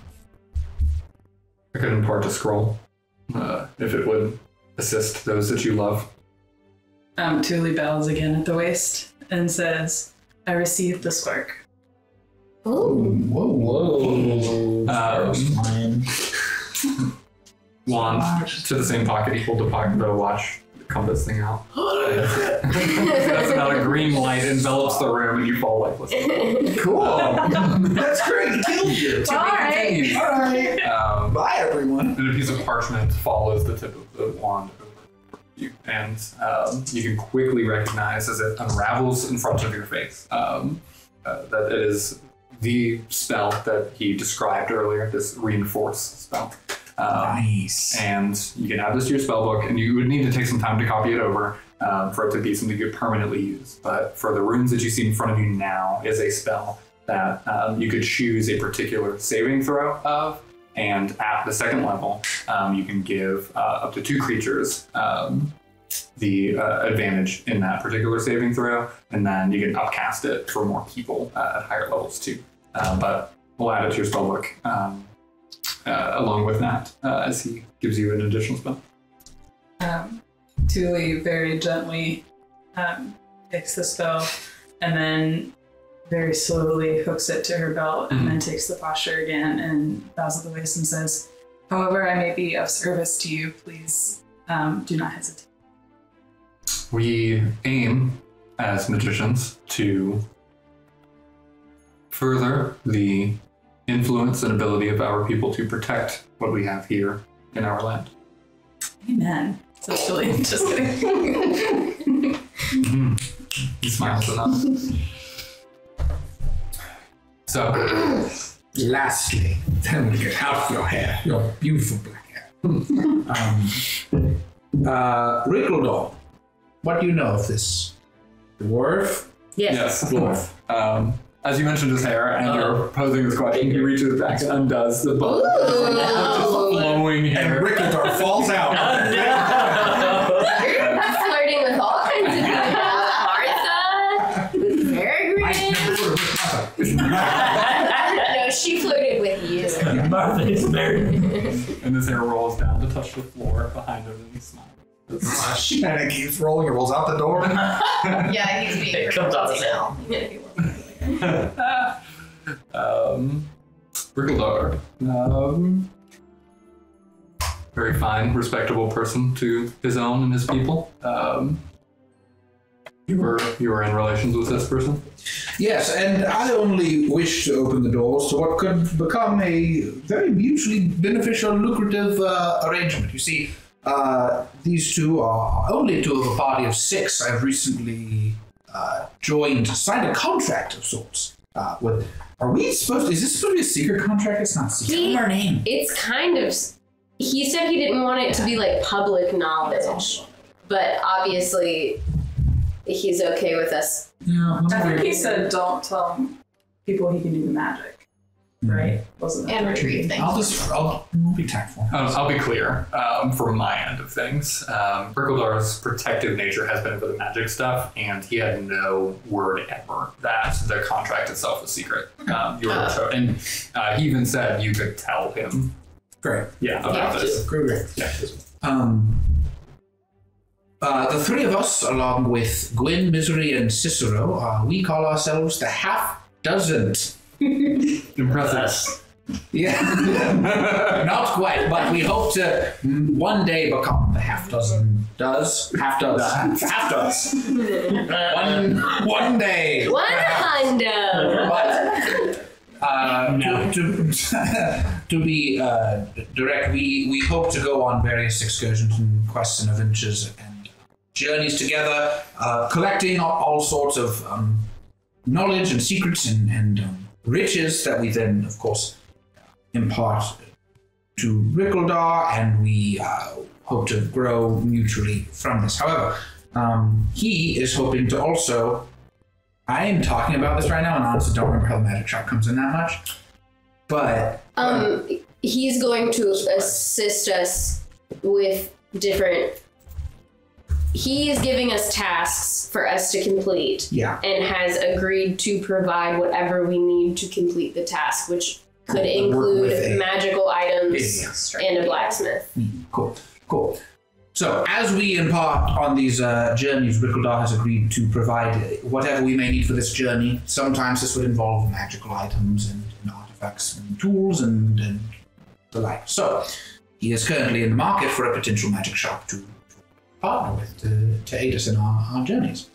I could impart a scroll, if it would assist those that you love. Tuli bows again at the waist and says, "I received the spark." Whoa. Wand to the same pocket, he pulled the watch compass thing out. That's about a green light envelops the room and you fall lifeless. Cool. That's great. He killed you. All right. Bye, everyone. And a piece of parchment follows the tip of the wand over you, and you can quickly recognize as it unravels in front of your face that it is the spell that he described earlier, this reinforce spell. Nice. And you can add this to your spellbook, and you would need to take some time to copy it over for it to be something you could permanently use. But for the runes that you see in front of you now is a spell that you could choose a particular saving throw of, and at the second level, you can give up to 2 creatures the advantage in that particular saving throw, and then you can upcast it for more people at higher levels too. But we'll add it to your spellbook. Along with that, as he gives you an additional spell. Tuli very gently takes the spell and then very slowly hooks it to her belt and then takes the posture again and bows at the waist and says, "However I may be of service to you, please do not hesitate." We aim, as magicians, to further the influence and ability of our people to protect what we have here in our land. Amen. So Tuli, just kidding. He smiles enough. So, Lastly, then we get out of your hair, your beautiful black hair. Rickledor, what do you know of this dwarf? yes, dwarf. As you mentioned his hair, and you're posing this question, he reaches back and undoes the bow. Just flowing hair. And Rickledor falls out. You're flirting with all kinds of people. Martha, with Peregrine. No, she flirted with you. Martha is married. And his hair rolls down to touch the floor behind him, and he smiles. Shit, and it keeps rolling, it rolls out the door. Yeah, he's being It comes out of now. Rickledor. Very fine, respectable person to his own and his people. You were in relations with this person? Yes, and I only wish to open the doors to what could become a very mutually beneficial, lucrative arrangement. You see, these two are only 2 of a party of 6 I've recently signed a contract of sorts. Is this supposed to be a secret contract? It's not secret. Our name. It's kind of, he said he didn't want it to be like public knowledge, but obviously he's okay with us. Yeah, I think he said don't tell people he can do the magic. Right? Wasn't that And right? retrieve things. I'll be tactful. I'll be clear from my end of things. Brickledar's protective nature has been for the magic stuff, and he had no word ever that the contract itself was secret. And he even said you could tell him. Great. Yeah, about this. Great. Yeah. The three of us, along with Gwyn, Misery, and Cicero, we call ourselves the Half Dozen. Impressive. Yeah, not quite, but we hope to one day become the Half Dozen. Half does. One day. One hundo. But to be direct, we hope to go on various excursions and quests and adventures and journeys together, collecting all sorts of knowledge and secrets and riches that we then, of course, impart to Rickledar, and we hope to grow mutually from this. However, he is hoping to also, I am talking about this right now, and honestly don't remember how the magic shop comes in that much, but... He's going to assist us with different... He is giving us tasks for us to complete. Yeah. And has agreed to provide whatever we need to complete the task, which could include magical items and a blacksmith. Cool. So, as we embark on these journeys, Rickledar has agreed to provide whatever we may need for this journey. Sometimes this would involve magical items and artifacts and tools and the like. So, he is currently in the market for a potential magic shop to partner with to aid us in our journeys.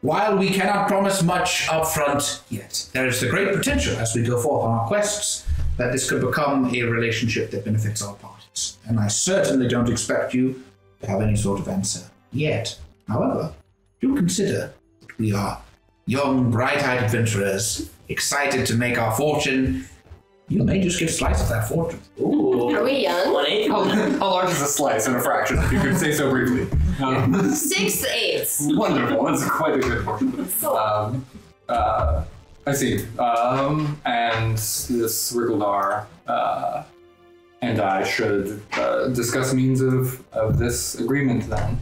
While we cannot promise much up front yet, there is the great potential as we go forth on our quests that this could become a relationship that benefits all parties. And I certainly don't expect you to have any sort of answer yet. However, do consider that we are young, bright-eyed adventurers, excited to make our fortune. You may just get a slice of that fortune. Ooh. Are we young? 1/8. How large is a slice in a fraction? You could say so briefly. 6/8. Wonderful. That's quite a good portion. I see. And this Rickledar and I should discuss means of this agreement then.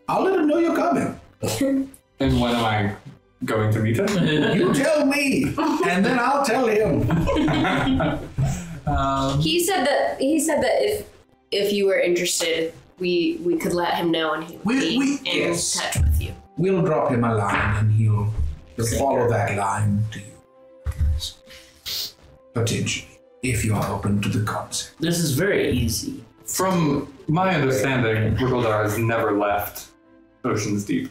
I'll let him know you're coming. And when am I going to meet him? You tell me, and then I'll tell him. He said that if you were interested, we could let him know and he would be in touch with you. We'll drop him a line and he'll follow that line to you. Potentially, if you are open to the concept. This is very easy. From my understanding, Rickledar has never left Ocean's Deep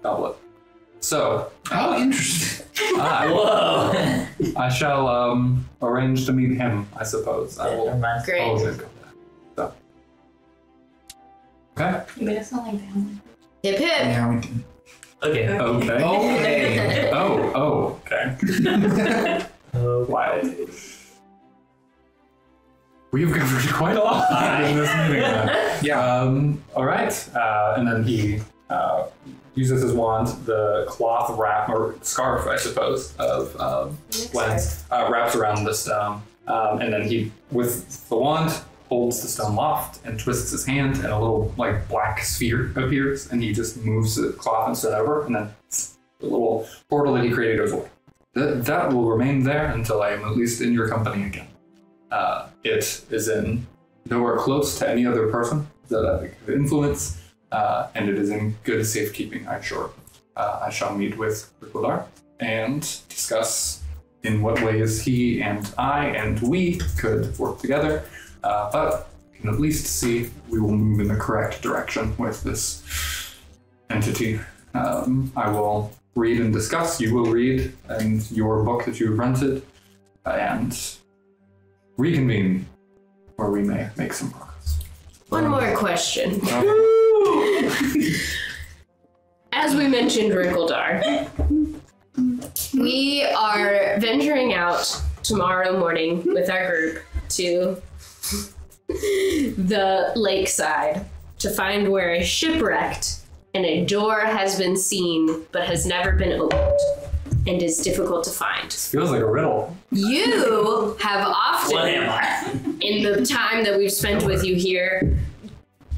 Goblet. So, Oh, interesting. Whoa. I shall arrange to meet him, I suppose. I will Great. always go there. So. Okay. You made it sound like family. Hip hip. Yeah, we can. Okay. Okay. Okay. Okay. Wild. We've covered quite a lot in this meeting then. Yeah. All right. And then he uses his wand, the cloth wrap, or scarf, I suppose, of Gwen's, wraps around the stone. And then he, with the wand, holds the stone loft and twists his hand, and a little like black sphere appears, and he just moves the cloth and stone over, and then the little portal that he created goes away. That will remain there until I am at least in your company again. It is in nowhere close to any other person that I could influence, and it is in good safekeeping, I'm sure. I shall meet with Rickledar and discuss in what ways he and I and we could work together, but can at least see if we will move in the correct direction with this entity. I will read and discuss, you will read, and your book that you've rented, and reconvene where we may make some progress. One more question. As we mentioned, Rickledar, we are venturing out tomorrow morning with our group to the lakeside to find where a shipwrecked and a door has been seen but has never been opened and is difficult to find. Feels like a riddle. You have often, What am I? in the time that we've spent with you here,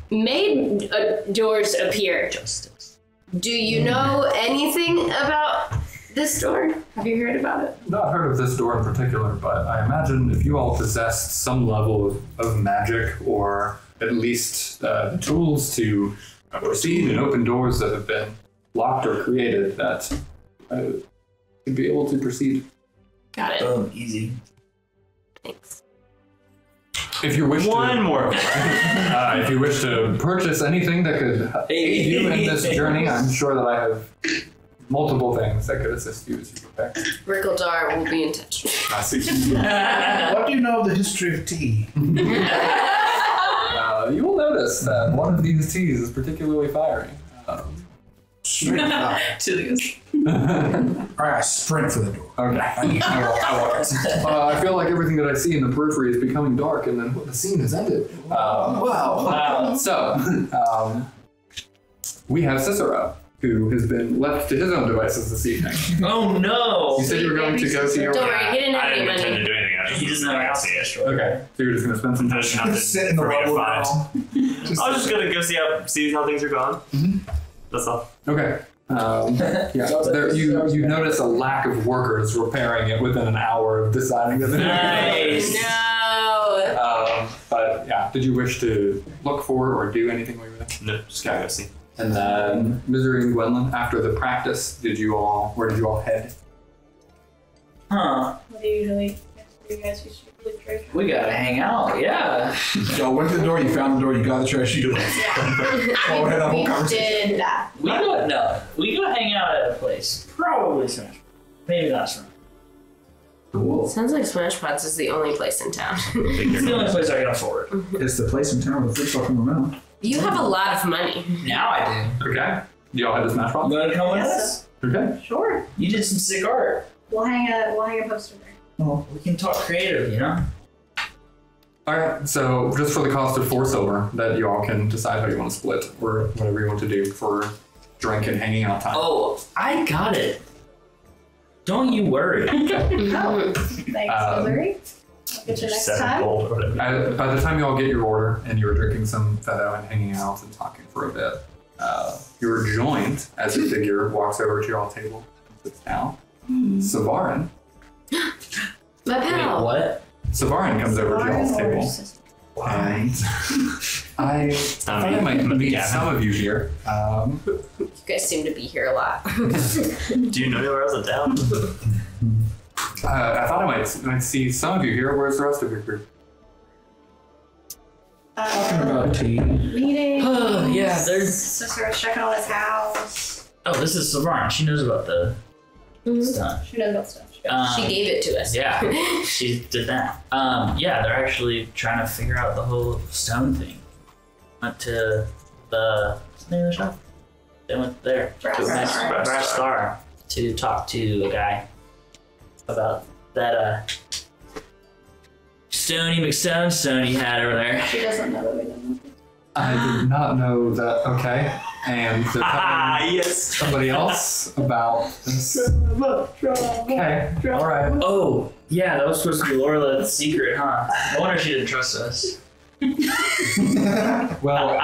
made doors appear. Justice. Do you know anything about this door? Have you heard about it? Not heard of this door in particular, but I imagine if you all possessed some level of magic, or at least the tools to proceed and open doors that have been locked or created, that you'd be able to proceed. Got it. Boom, easy. Thanks. If you wish One to, more. if you wish to purchase anything that could aid you in this journey, I'm sure that I have multiple things that could assist you as you get there. Rickledar will be in touch. I see. What do you know of the history of tea? You will notice that one of these teas is particularly fiery. Straight up. Alright, I sprint for the door. Okay. I feel like everything that I see in the periphery is becoming dark, and then the scene has ended. Wow. So, we have Cicero, who has been left to his own devices this evening. Oh no! You said you were going to go see your. Don't worry, he didn't have I any didn't intend to money. do anything. I He doesn't have to access. see it. Okay, so you're just going to spend some time. There's nothing Sit in the for me to rubble find. now. I was just gonna go see how things are going. That's all. Okay. You notice a lack of workers repairing it within an hour of deciding that. Nice. No. But yeah, did you wish to look for or do anything we were there? No, just gotta go see. And then Misery and Gwendolyn, after the practice, where did you all head? Huh. What do you guys usually trade? We gotta hang out, yeah. So went to the door, you found the door, you got the trash, you Oh, we had that whole We conversation. did that. We go hang out at a place. Probably Smash. Maybe not Smash. Cool. Sounds like Smash Pots is the only place in town. It's the only place I can afford. It's the place in town with the fish walking around. You have a lot of money. Now I do. Okay. Do y'all head to Smash You Bros? wanna come with Yes. us? Okay. Sure. You did some sick art. We'll hang a poster there. Oh, we can talk creative, you know? Alright, so just for the cost of 4 silver, that you all can decide how you want to split, or whatever you want to do for drink and hanging out time. Oh, I got it. Don't you worry. Oh, thanks, Missouri. I'll get you next 7 time. gold or whatever. By the time you all get your order and you were drinking some Fetto and hanging out and talking for a bit, you were joined as a figure walks over to your all table and sits down. Savarin. My Wait, pal. what? Savarin comes over to y'all's table. And I Not thought me. I might meet Yeah. some of you here. You guys seem to be here a lot. Do you know anywhere else in town? I thought I might see some of you here. Where's the rest of your group? Talking about tea. Meeting. Oh, yeah, there's. Sister's checking on his house. Oh, this is Savarn. She knows about the stuff. She knows about stuff. She gave it to us. Yeah, she did that. Yeah, they're actually trying to figure out the whole stone thing. Went to what's the name of the shop? They went there. Brass to Star. Brass Star to talk to a guy about that Stony McStone he had over there. She doesn't know that we don't know. I did not know that. Okay. And they're Ah, telling yes. somebody else about this. Okay. All right. Oh, yeah, that was supposed to be Laura secret, huh? I wonder if she didn't trust us. Well,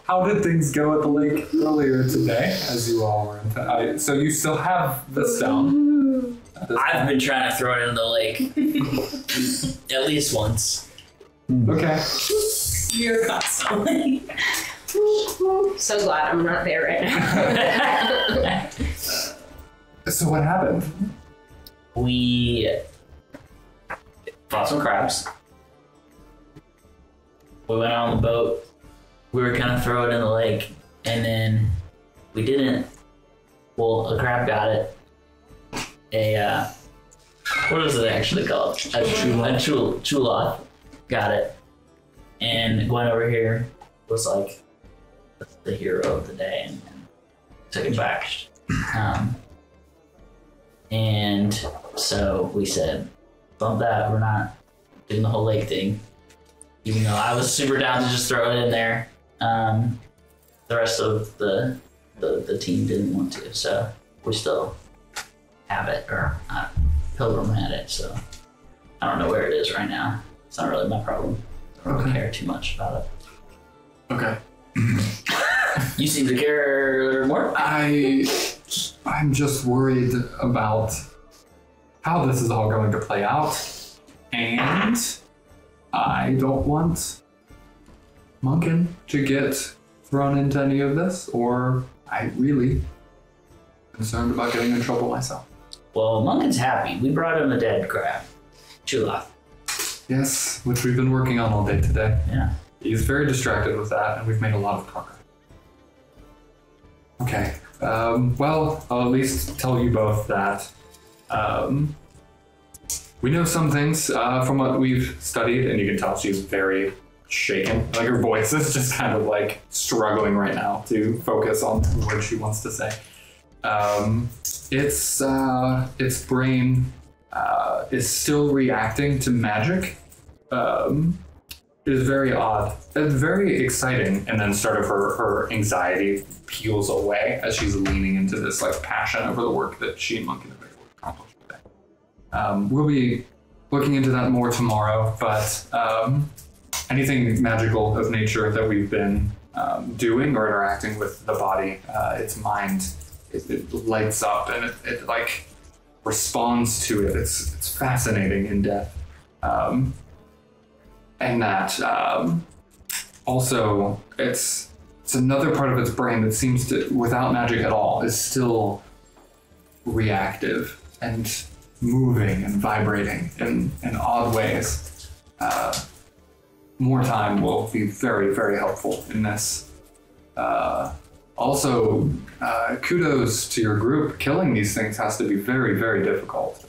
how did things go at the lake earlier today, as you all were in so you still have the stone? I've been trying to throw it in the lake at least once. Okay. You're constantly. So glad I'm not there right now. So what happened? We fought some crabs. We went on the boat. We were gonna throw it in the lake, and then we didn't. Well, a crab got it. What is it actually called? A chuloth got it, and going over here was like the hero of the day, and took it back. And so we said, bump that, we're not doing the whole lake thing. Even though I was super down to just throw it in there, the rest of the team didn't want to, so we still have it, or Pilgrim had it, so I don't know where it is right now. It's not really my problem. I don't really care too much about it. Okay. You seem to care more? I'm just worried about how this is all going to play out, and I don't want Munkin to get thrown into any of this, or I really concerned about getting in trouble myself. Well, Munkin's happy. We brought him a dead crab. Chulaf. Yes, which we've been working on all day today. Yeah. He's very distracted with that, and we've made a lot of progress. Okay. Well, I'll at least tell you both that we know some things from what we've studied, and you can tell she's very shaken. Like her voice is just kind of like struggling right now to focus on the words she wants to say. Its brain is still reacting to magic. It is very odd. It's very exciting, and then sort of her anxiety peels away as she's leaning into this like passion over the work that she and Munkin have been able to accomplish today. We'll be looking into that more tomorrow, but anything magical of nature that we've been doing or interacting with the body, its mind, it lights up and it like responds to it. It's fascinating in depth. And that also it's another part of its brain that seems to, without magic at all, is still reactive and moving and vibrating in odd ways. More time will be very, very helpful in this. Also, kudos to your group. Killing these things has to be very, very difficult.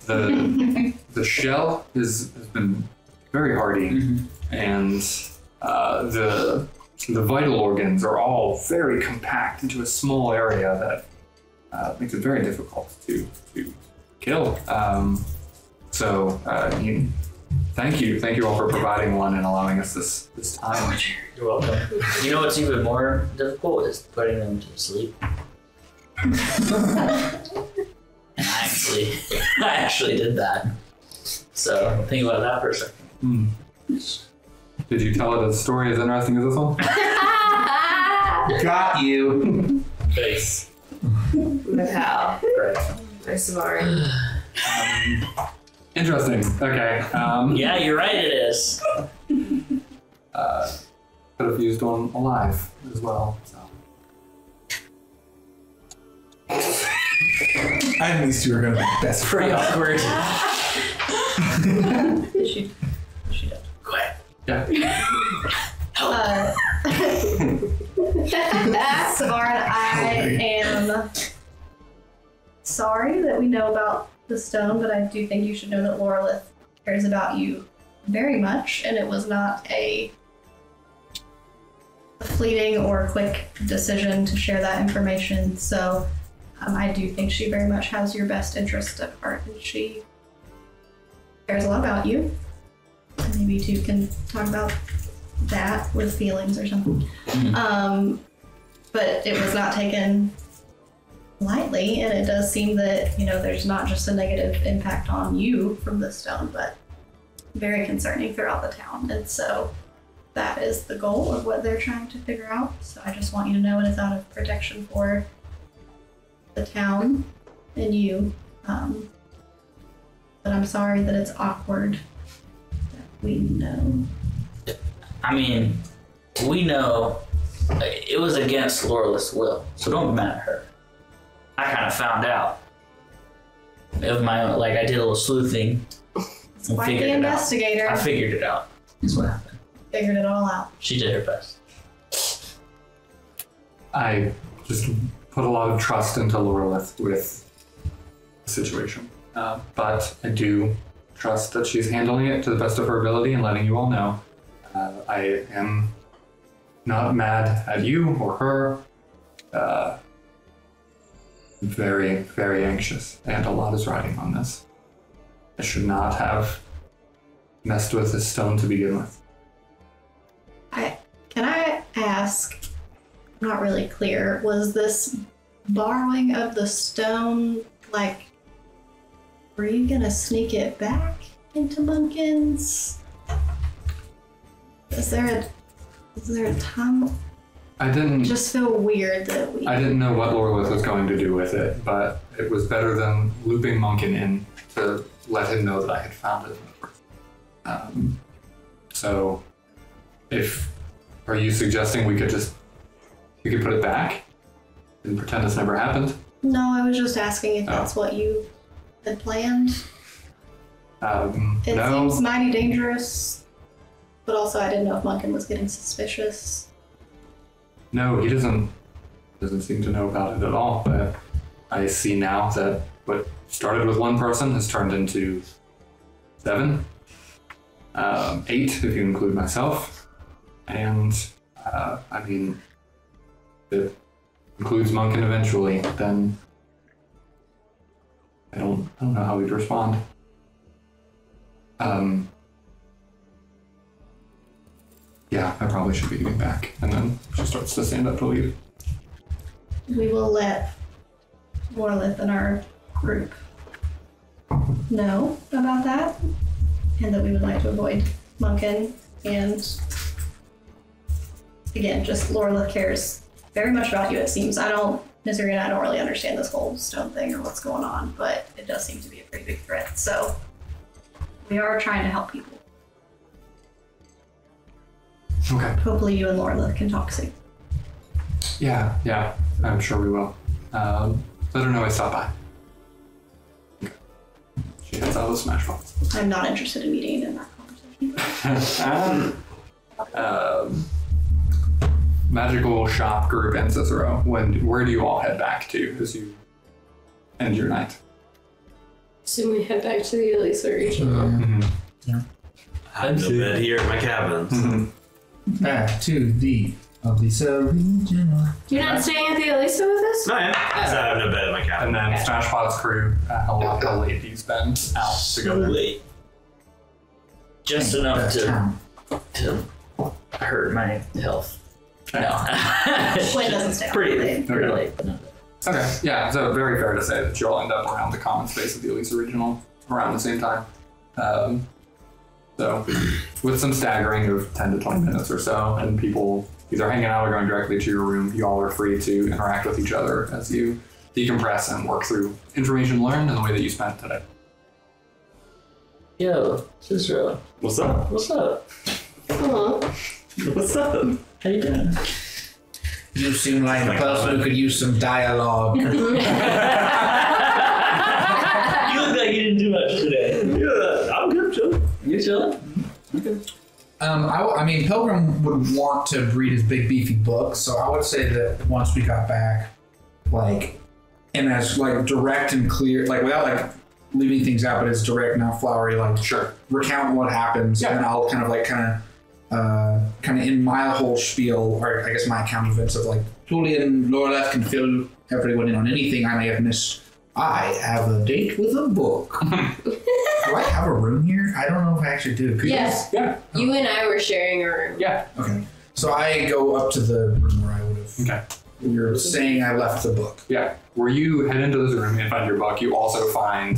The shell has been very hardy, and the vital organs are all very compact into a small area that makes it very difficult to kill. Thank you all for providing one and allowing us this time. You're welcome. You know what's even more difficult is putting them to sleep. And I actually did that. So think about that for a second. Did you tell it a story as interesting as this one? Got you. Face. Wow. Great. Nice Varn. Interesting. Okay. Yeah, you're right, it is. Could have used one alive as well. So. I knew these two were going to be best Pretty friends. awkward. She does. Go ahead. Yeah. Savard, I am sorry that we know about the stone, but I do think you should know that Lorelith cares about you very much, and it was not a fleeting or quick decision to share that information. So I do think she very much has your best interest at heart, and she cares a lot about you. Maybe you two can talk about that with feelings or something. But it was not taken lightly, and it does seem that, there's not just a negative impact on you from the stone, but very concerning throughout the town. And so that is the goal of what they're trying to figure out. So I just want you to know it is out of protection for the town and you. But I'm sorry that it's awkward that we know. I mean, we know it was against Lorelith's will, so don't be mad at her. I kind of found out of my own, I did a little sleuthing. It's quite the investigator. I figured it out. That's what happened. Figured it all out. She did her best. I just put a lot of trust into Lorelith with the situation. But I do trust that she's handling it to the best of her ability and letting you all know. I am not mad at you or her. Very, very anxious, and a lot is riding on this. I should not have messed with this stone to begin with. Can I ask, I'm not really clear, was this borrowing of the stone, like, were you gonna sneak it back into Munkin's? Is there a time? I didn't Just feel weird that we. I didn't know what Lorelith was going to do with it, but it was better than looping Munkin in to let him know that I had found it. So, are you suggesting we could put it back and pretend this never happened? No, I was just asking if that's what you had planned. It No. seems mighty dangerous, but also I didn't know if Munkin was getting suspicious. No, he doesn't seem to know about it at all, but I see now that what started with one person has turned into 7, 8 if you include myself, and I mean, it includes Munkin eventually, then I don't know how we'd respond. Yeah, I probably should be getting back. And then she starts to stand up to leave. We will let Lorelith and our group know about that, and that we would like to avoid Munkin. And again, just Lorelith cares very much about you, it seems. I don't really understand this whole stone thing or what's going on, but it does seem to be a pretty big threat. So we are trying to help people. Okay. Hopefully you and Lorelith can talk soon. Yeah, I'm sure we will. Let her know I stopped by. Okay. She heads out of the smash box. I'm not interested in meeting in that conversation. Magical shop group in Cicero. Where do you all head back to as you end your night? So we head back to the Elisa region. I have no bed here at my cabin. Back to the Elisa regional. You're not staying at the Elisa with us? No, I have no bed at my cabin. And then Smash Pot's crew, how late do you spend out to go there? Late. Just enough to hurt my health. No. Quinn doesn't stay. Pretty late. But not Okay, yeah, so very fair to say that you'll end up around the common space of the Elisa Regional around the same time. So, with some staggering of 10 to 20 minutes or so, and people either hanging out or going directly to your room, you all are free to interact with each other as you decompress and work through information learned in the way that you spent today. Yo, Cicero. What's up? What's up? What's up? How you doing? You seem like a person who could use some dialogue. You look like you didn't do much today. Yeah, I'm good, chilling. You chilling? Okay. I mean, Pilgrim would want to read his big beefy book, so I would say that once we got back, like, and as like direct and clear, like without like leaving things out, but it's direct, not flowery, like Sure. recount what happens, and I'll kind of in my whole spiel, or I guess my account of events of like, Julian Loreleth can fill everyone in on anything I may have missed. I have a date with a book. Do I have a room here? I don't know if I actually do. Could Yes. Yeah. You and I were sharing a room. Yeah. Okay. So I go up to the room where I would have. Okay. You're saying I left the book. Yeah. Where you head into this room and find your book, you also find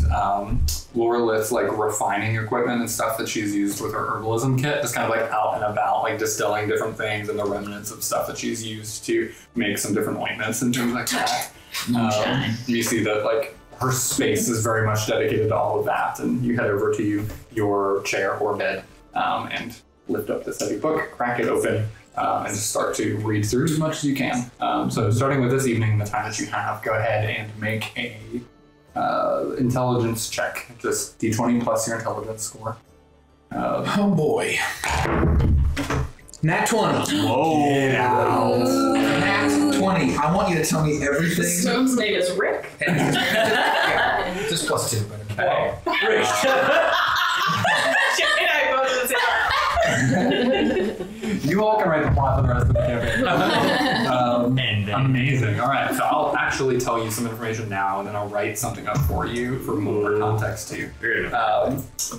Lorelith's like refining equipment and stuff that she's used with her herbalism kit, just kind of like out and about, like distilling different things and the remnants of stuff that she's used to make some different ointments and things like that. You see that like her space is very much dedicated to all of that, and you head over to your chair or bed and lift up this heavy book, crack it open, and just start to read through as much as you can. So starting with this evening, the time that you have, go ahead and make a intelligence check. Just D20 plus your intelligence score. Oh boy. Nat 20. Whoa. Nat 20. I want you to tell me everything. His name is Rick. And yeah, just plus 2. But Hey. Rick. You all can write the plot for the rest of the campaign. Amazing. All right, so I'll actually tell you some information now, and then I'll write something up for you for more context too.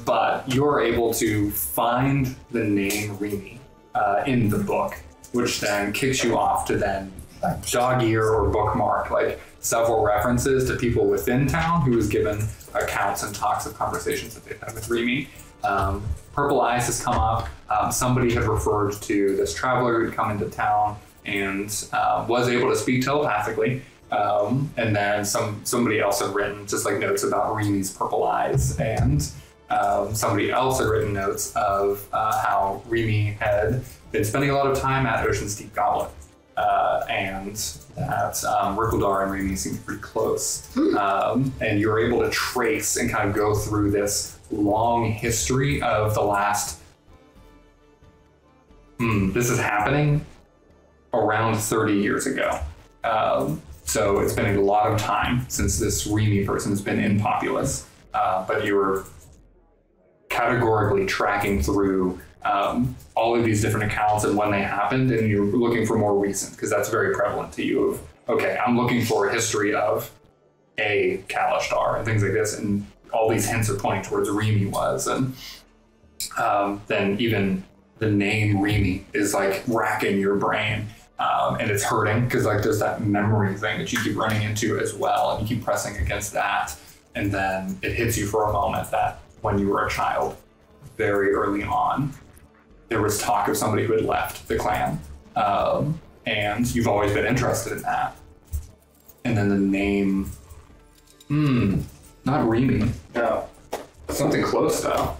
But you're able to find the name Remy in the book, which then kicks you off to then dog ear or bookmark like several references to people within town who was given accounts and talks of conversations that they've had with Remy. Purple Eyes has come up. Somebody had referred to this traveler who'd come into town and was able to speak telepathically. And then somebody else had written just like notes about Remy's purple eyes, and somebody else had written notes of how Remy had been spending a lot of time at Ocean's Deep Goblet. And that Rickeldar and Remy seem pretty close. And you're able to trace and kind of go through this long history of the last... this is happening around 30 years ago. So it's been a lot of time since this Remy person has been in Populous. But you're categorically tracking through all of these different accounts and when they happened, and you're looking for more recent, because that's very prevalent to you of, okay, I'm looking for a history of a Kalishtar and things like this, and all these hints are pointing towards Remy was, and then even the name Remy is like racking your brain, and it's hurting, because like there's that memory thing that you keep running into as well, and you keep pressing against that, and then it hits you for a moment that when you were a child, very early on, there was talk of somebody who had left the clan, and you've always been interested in that. And then the name, not Remy, no, something close though.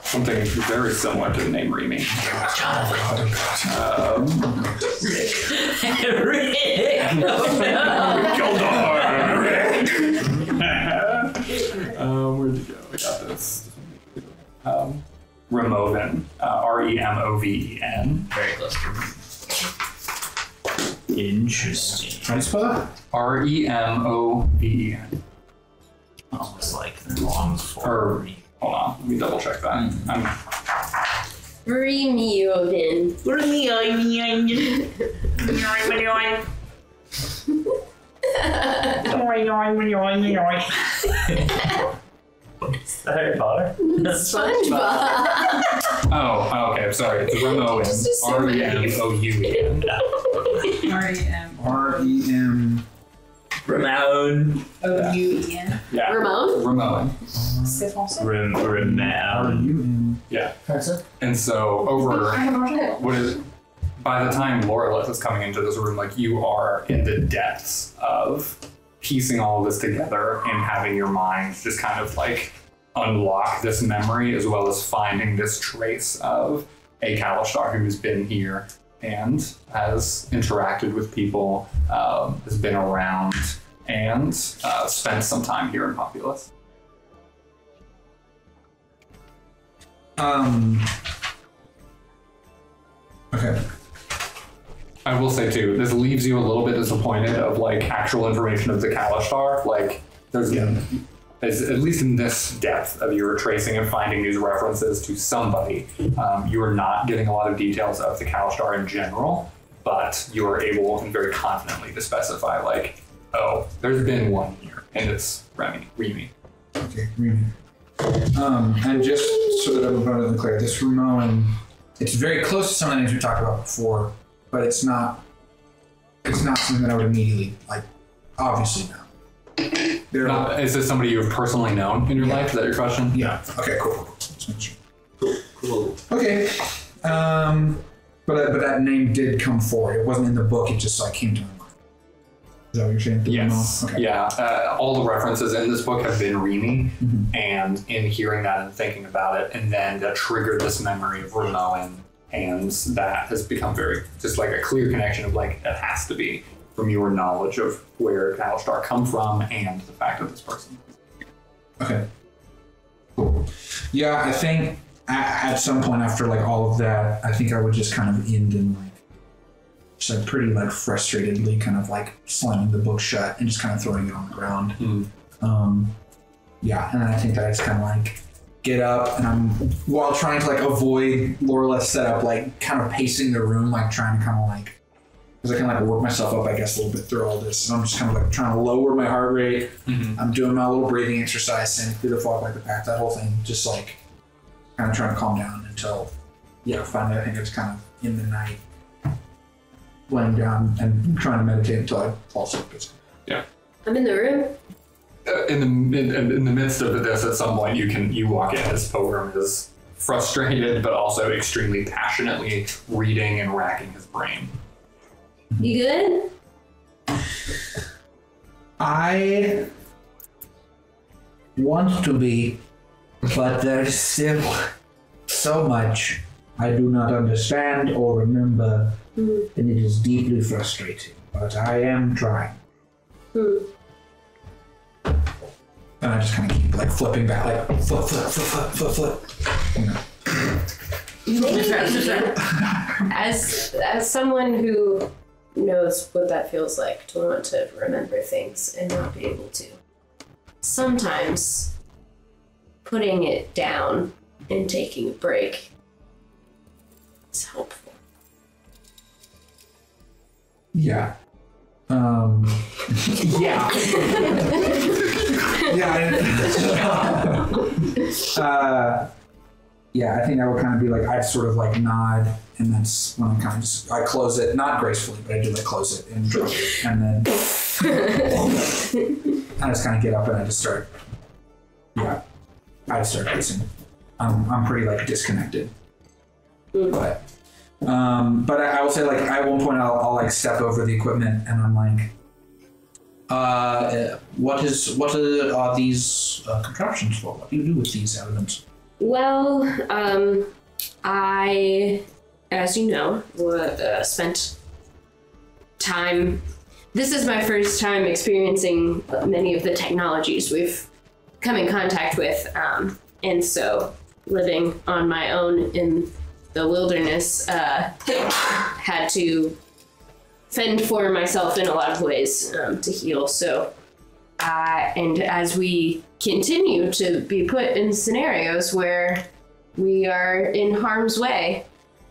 Something very similar to the name Remy. Where'd you go? I got this. Removen, Removen. Very close to me. Interesting. Try to spell that? Removen. Almost like the long Or, hold on, let me double check that. Removen. Is that Harry Potter? SpongeBob. Oh, okay, sorry. It's Removen. R-E-M. R-E-M. Ramon. O-U-E-N. Yeah. Ramon? C'est français. Ramon. R-U-M. Yeah. And so over by the time Laurelith is coming into this room, like you are in the depths of piecing all of this together and having your mind just kind of like unlock this memory, as well as finding this trace of a Kalishtar who's been here and has interacted with people, has been around, and spent some time here in Populous. Okay. I will say too, this leaves you a little bit disappointed of like actual information of the Kalishtar. Like there's at least in this depth of your tracing and finding these references to somebody, you are not getting a lot of details of the Kalishtar in general, but you are able and very confidently to specify like, oh, there's been one here, and it's Remy. Okay, Remy. And just so that I'm abundantly clear, this Ramon, it's very close to some of the names we talked about before, but it's not something that I would immediately, like, obviously know. Is this somebody you've personally known in your life? Is that your question? Yeah. Okay, cool. Just make sure. Cool. Okay. But that name did come forward. It wasn't in the book, it just like came to my mind. Is that what you're saying? Yes. Okay. Yeah. All the references in this book have been Remy, and in hearing that and thinking about it, and then that triggered this memory of Ramon, and that has become very, just like a clear connection of like, it has to be from your knowledge of where Kalishtar come from and the fact of this person. Okay. Cool. Yeah, I think at some point after like all of that, I think I would just kind of end in like, just like pretty like frustratedly kind of like slamming the book shut and just kind of throwing it on the ground. Yeah, and then I think that I just kind of like get up and I'm, while trying to like avoid Laurelith's setup, like kind of pacing the room, like trying to kind of like, because I can like work myself up, I guess, a little bit through all this. And I'm just kind of like trying to lower my heart rate. I'm doing my little breathing exercise, saying through the fog like the path, that whole thing, just like kind of trying to calm down until, finally I think it's kind of in the night, laying down and trying to meditate until I fall asleep. Yeah. I'm in the room. In the midst of this, at some point, you walk in as Pilgrim is frustrated, but also extremely passionately reading and racking his brain. You good? I want to be, but there's still so much I do not understand or remember, and it is deeply frustrating, but I am trying. And I just kind of keep like flipping back, like flip. You know. As someone who knows what that feels like to want to remember things and not be able to, sometimes putting it down and taking a break is helpful. Yeah. Yeah. Yeah, I think I would kind of be like, I'd sort of like nod, and that's when I'm kind of just, I close it, not gracefully, but I do like close it and drop it, and then I just kind of get up and I just start, I start pacing. I'm pretty like disconnected, but I will say like at one point I'll like step over the equipment and I'm like, what are these contraptions for? What do you do with these elements? Well, I, as you know, spent time. This is my first time experiencing many of the technologies we've come in contact with, and so living on my own in the wilderness, had to fend for myself in a lot of ways to heal. So, and as we continue to be put in scenarios where we are in harm's way,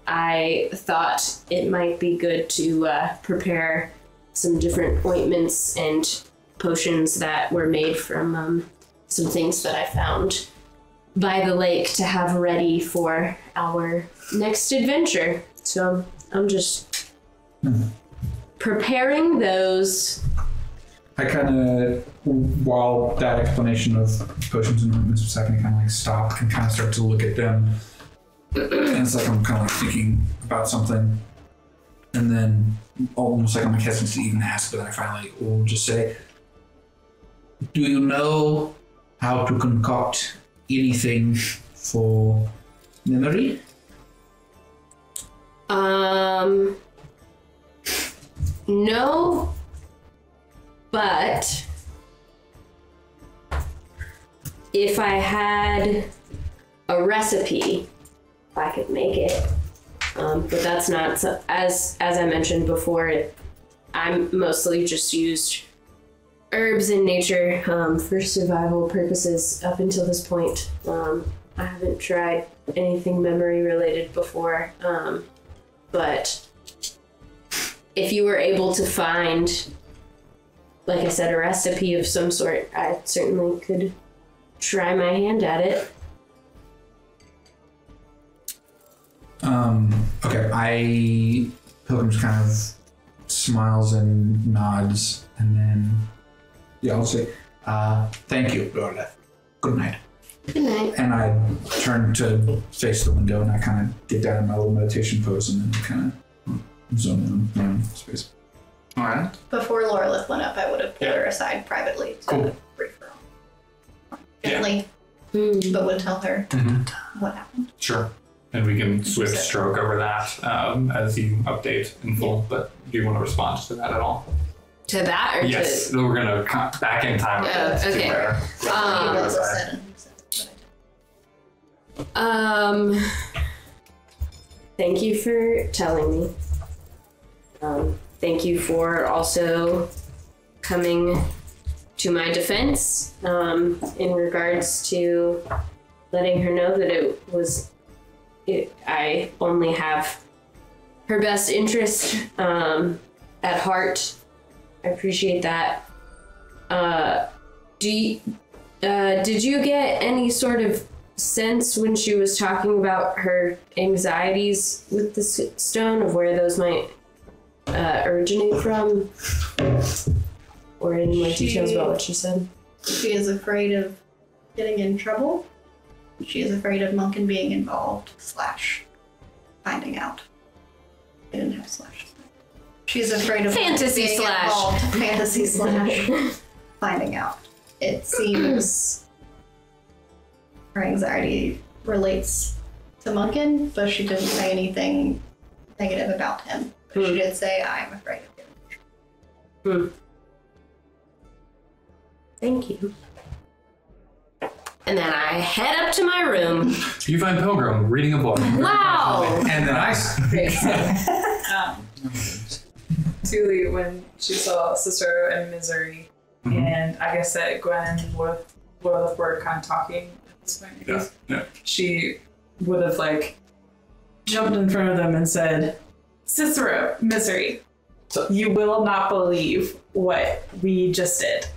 I thought it might be good to prepare some different ointments and potions that were made from some things that I found by the lake to have ready for our next adventure. So I'm just preparing those. I kind of, while that explanation of potions and ointments was happening, kind of like stop and kind of start to look at them. And it's like I'm kind of like thinking about something. And then almost like I'm like hesitant to even ask, but then I finally will just say, do you know how to concoct anything for memory? No, but if I had a recipe, I could make it. But that's not, so, as I mentioned before, I'm mostly just used herbs in nature for survival purposes up until this point. I haven't tried anything memory related before, but if you were able to find, like I said, a recipe of some sort, I certainly could try my hand at it. Okay, Pilgrim just kind of smiles and nods, and then, I'll say, thank you, Lorla. Good night. Good night. And I turn to face the window, and I kind of get down in my little meditation pose, and then kind of zone in my own space. All right. Before Lorelith went up, I would have pulled her aside privately to brief her on. Gently, but would tell her what happened. Sure. And we can swift stroke over that as you update in full. But do you want to respond to that at all? To that, or yes, we're gonna come back in time. Okay. Thank you for telling me. Thank you for also coming to my defense in regards to letting her know that I only have her best interest at heart. I appreciate that. Did you get any sort of sense when she was talking about her anxieties with the stone of where those might originate from? Or any more details about what she said? She is afraid of getting in trouble. She is afraid of Munkin being involved / finding out. I didn't have slash. She's afraid of Fantasy being slash. involved. Fantasy / finding out. It seems her anxiety relates to Munkin, but she didn't say anything negative about him. But she did say, I'm afraid of him. Thank you. And then I head up to my room. You find Pilgrim reading a book. Wow! And then I Tuli, when she saw Cicero and Misery, and I guess that Gwen and Lilith were kind of talking at this point, Yeah. she would have like jumped in front of them and said, Cicero, Misery, you will not believe what we just did.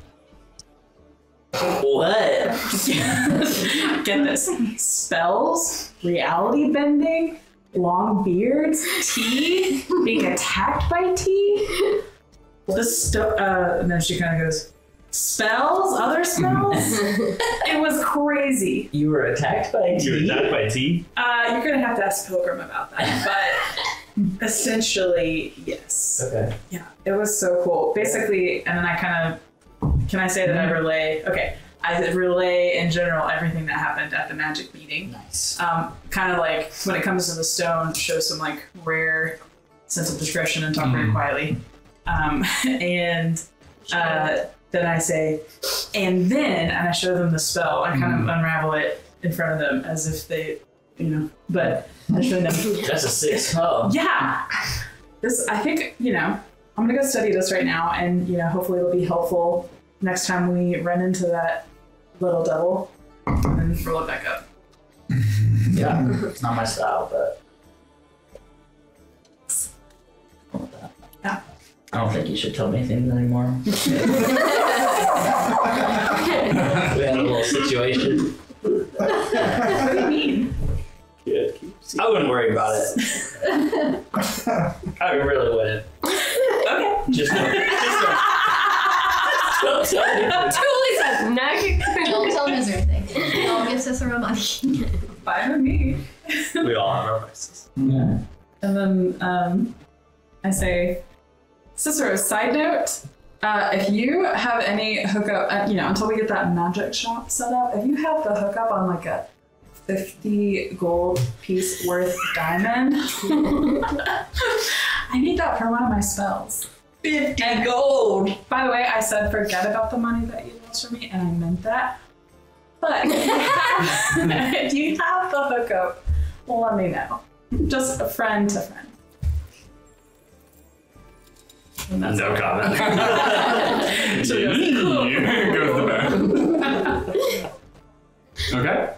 What? Get this. Spells, reality bending, long beards, tea, being attacked by tea. And then she kind of goes, spells? Other spells? It was crazy. You were attacked by tea? You were attacked by tea? You're going to have to ask Pilgrim about that. But essentially, yes. Okay. Yeah, it was so cool. Basically, and then I kind of, can I say that I relay? Okay, I relay in general everything that happened at the magic meeting. Nice. Kind of like when it comes to the stone, show some like rare sense of discretion and talk very quietly. And then I say, and I show them the spell. I kind of unravel it in front of them as if they, but I show them. That's a 6 spell. Yeah. This, I think, I'm gonna go study this right now, and hopefully it'll be helpful next time we run into that little devil and roll it back up. Yeah, it's not my style, but. Yeah. I don't think you should tell me things anymore. We had a little situation. What do you mean? I wouldn't worry about it. I really wouldn't. Okay. Just don't tell me. Totally said, Don't tell Misery thing. Don't give Cicero money. Fine with me. We all have our vices. Yeah. And then I say, Cicero, side note, if you have any hookup, until we get that magic shop set up, if you have the hookup on like a 50 gold piece worth diamond, I need that for one of my spells. 50 gold! By the way, I said forget about the money that you lost from me, and I meant that. But if you have the hookup, let me know. Just a friend to friend. No comment. Goes the bear. Okay.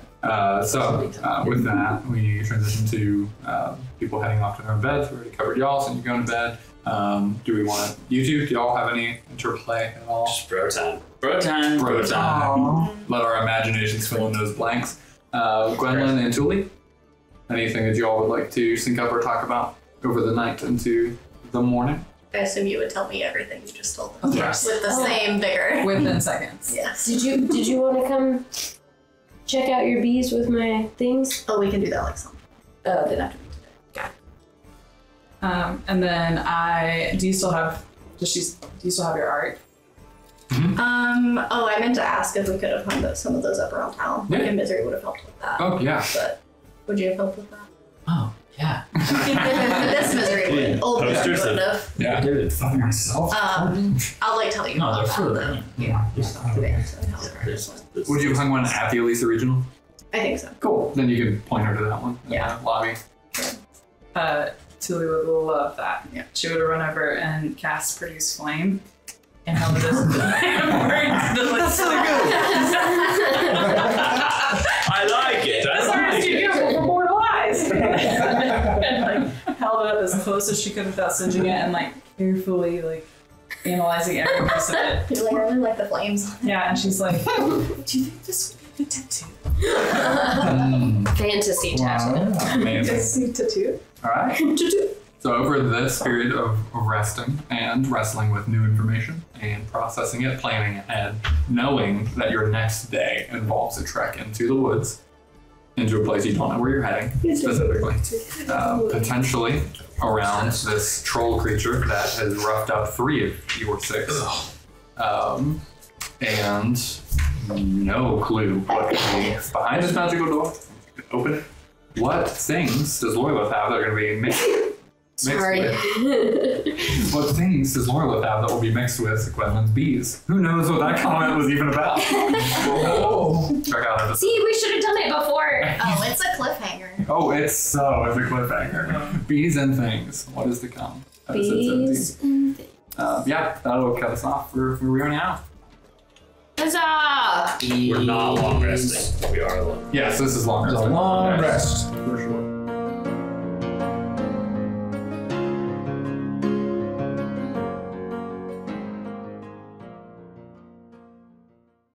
So with that, we transition to people heading off to their beds. We already covered y'all, so you're going to bed. Do we want you two? Do y'all have any interplay at all? Just bro time. Bro time. Bro time. Let our imaginations fill in those blanks. Gwendolyn and Tuli, anything that y'all would like to sync up or talk about over the night into the morning? I assume you would tell me everything you just told them. Yes. With the same vigor. Within seconds. Yes. Did you want to come check out your bees with my things? Oh, we can do that like something. Oh, Didn't have to be today. And then do you still have your art? Oh, I meant to ask if we could have hung some of those up around town. Yeah. Like Misery would have helped with that. Oh, yeah. But would you have helped with that? Oh, yeah. This Misery would. Old Misery Posters would have. Yeah. Dude. fuck myself. I'll like tell you No, about they're that. food. But, yeah. Would you have hung one at the Elisa Regional? I think so. Cool. Then you can point her to that one. in Yeah. the lobby. Tuli would love that. Yeah. She would have run over and cast Produce Flame and held it as That's so good. I like it. That's I our like studio it. for mortal eyes. And held it up as close as she could without singeing it, and carefully like analyzing every piece of it. You're like, I really like the flames. Yeah, and she's like, do you think this would be a tattoo? Fantasy tattoo. Amazing. Fantasy tattoo? All right. So over this period of resting and wrestling with new information and processing it, planning ahead, knowing that your next day involves a trek into the woods, into a place you don't know where you're heading, specifically, potentially around this troll creature that has roughed up 3 of your 6, and no clue what could be behind this magical door. Open it. What things does Loyalith have that are going to be mixed Sorry. with? What things does Loyalith have that will be mixed with Gwendolyn's bees? Who knows what that comment was even about? Check out our See, we should have done it before. Oh, it's a cliffhanger. Oh, it's a cliffhanger. Bees and things. What is to come? Bees and things. Yeah, that'll cut us off for where we are now. Huzzah! We're not long resting. We are long. Yes, this is longer. It's a long rest. For sure.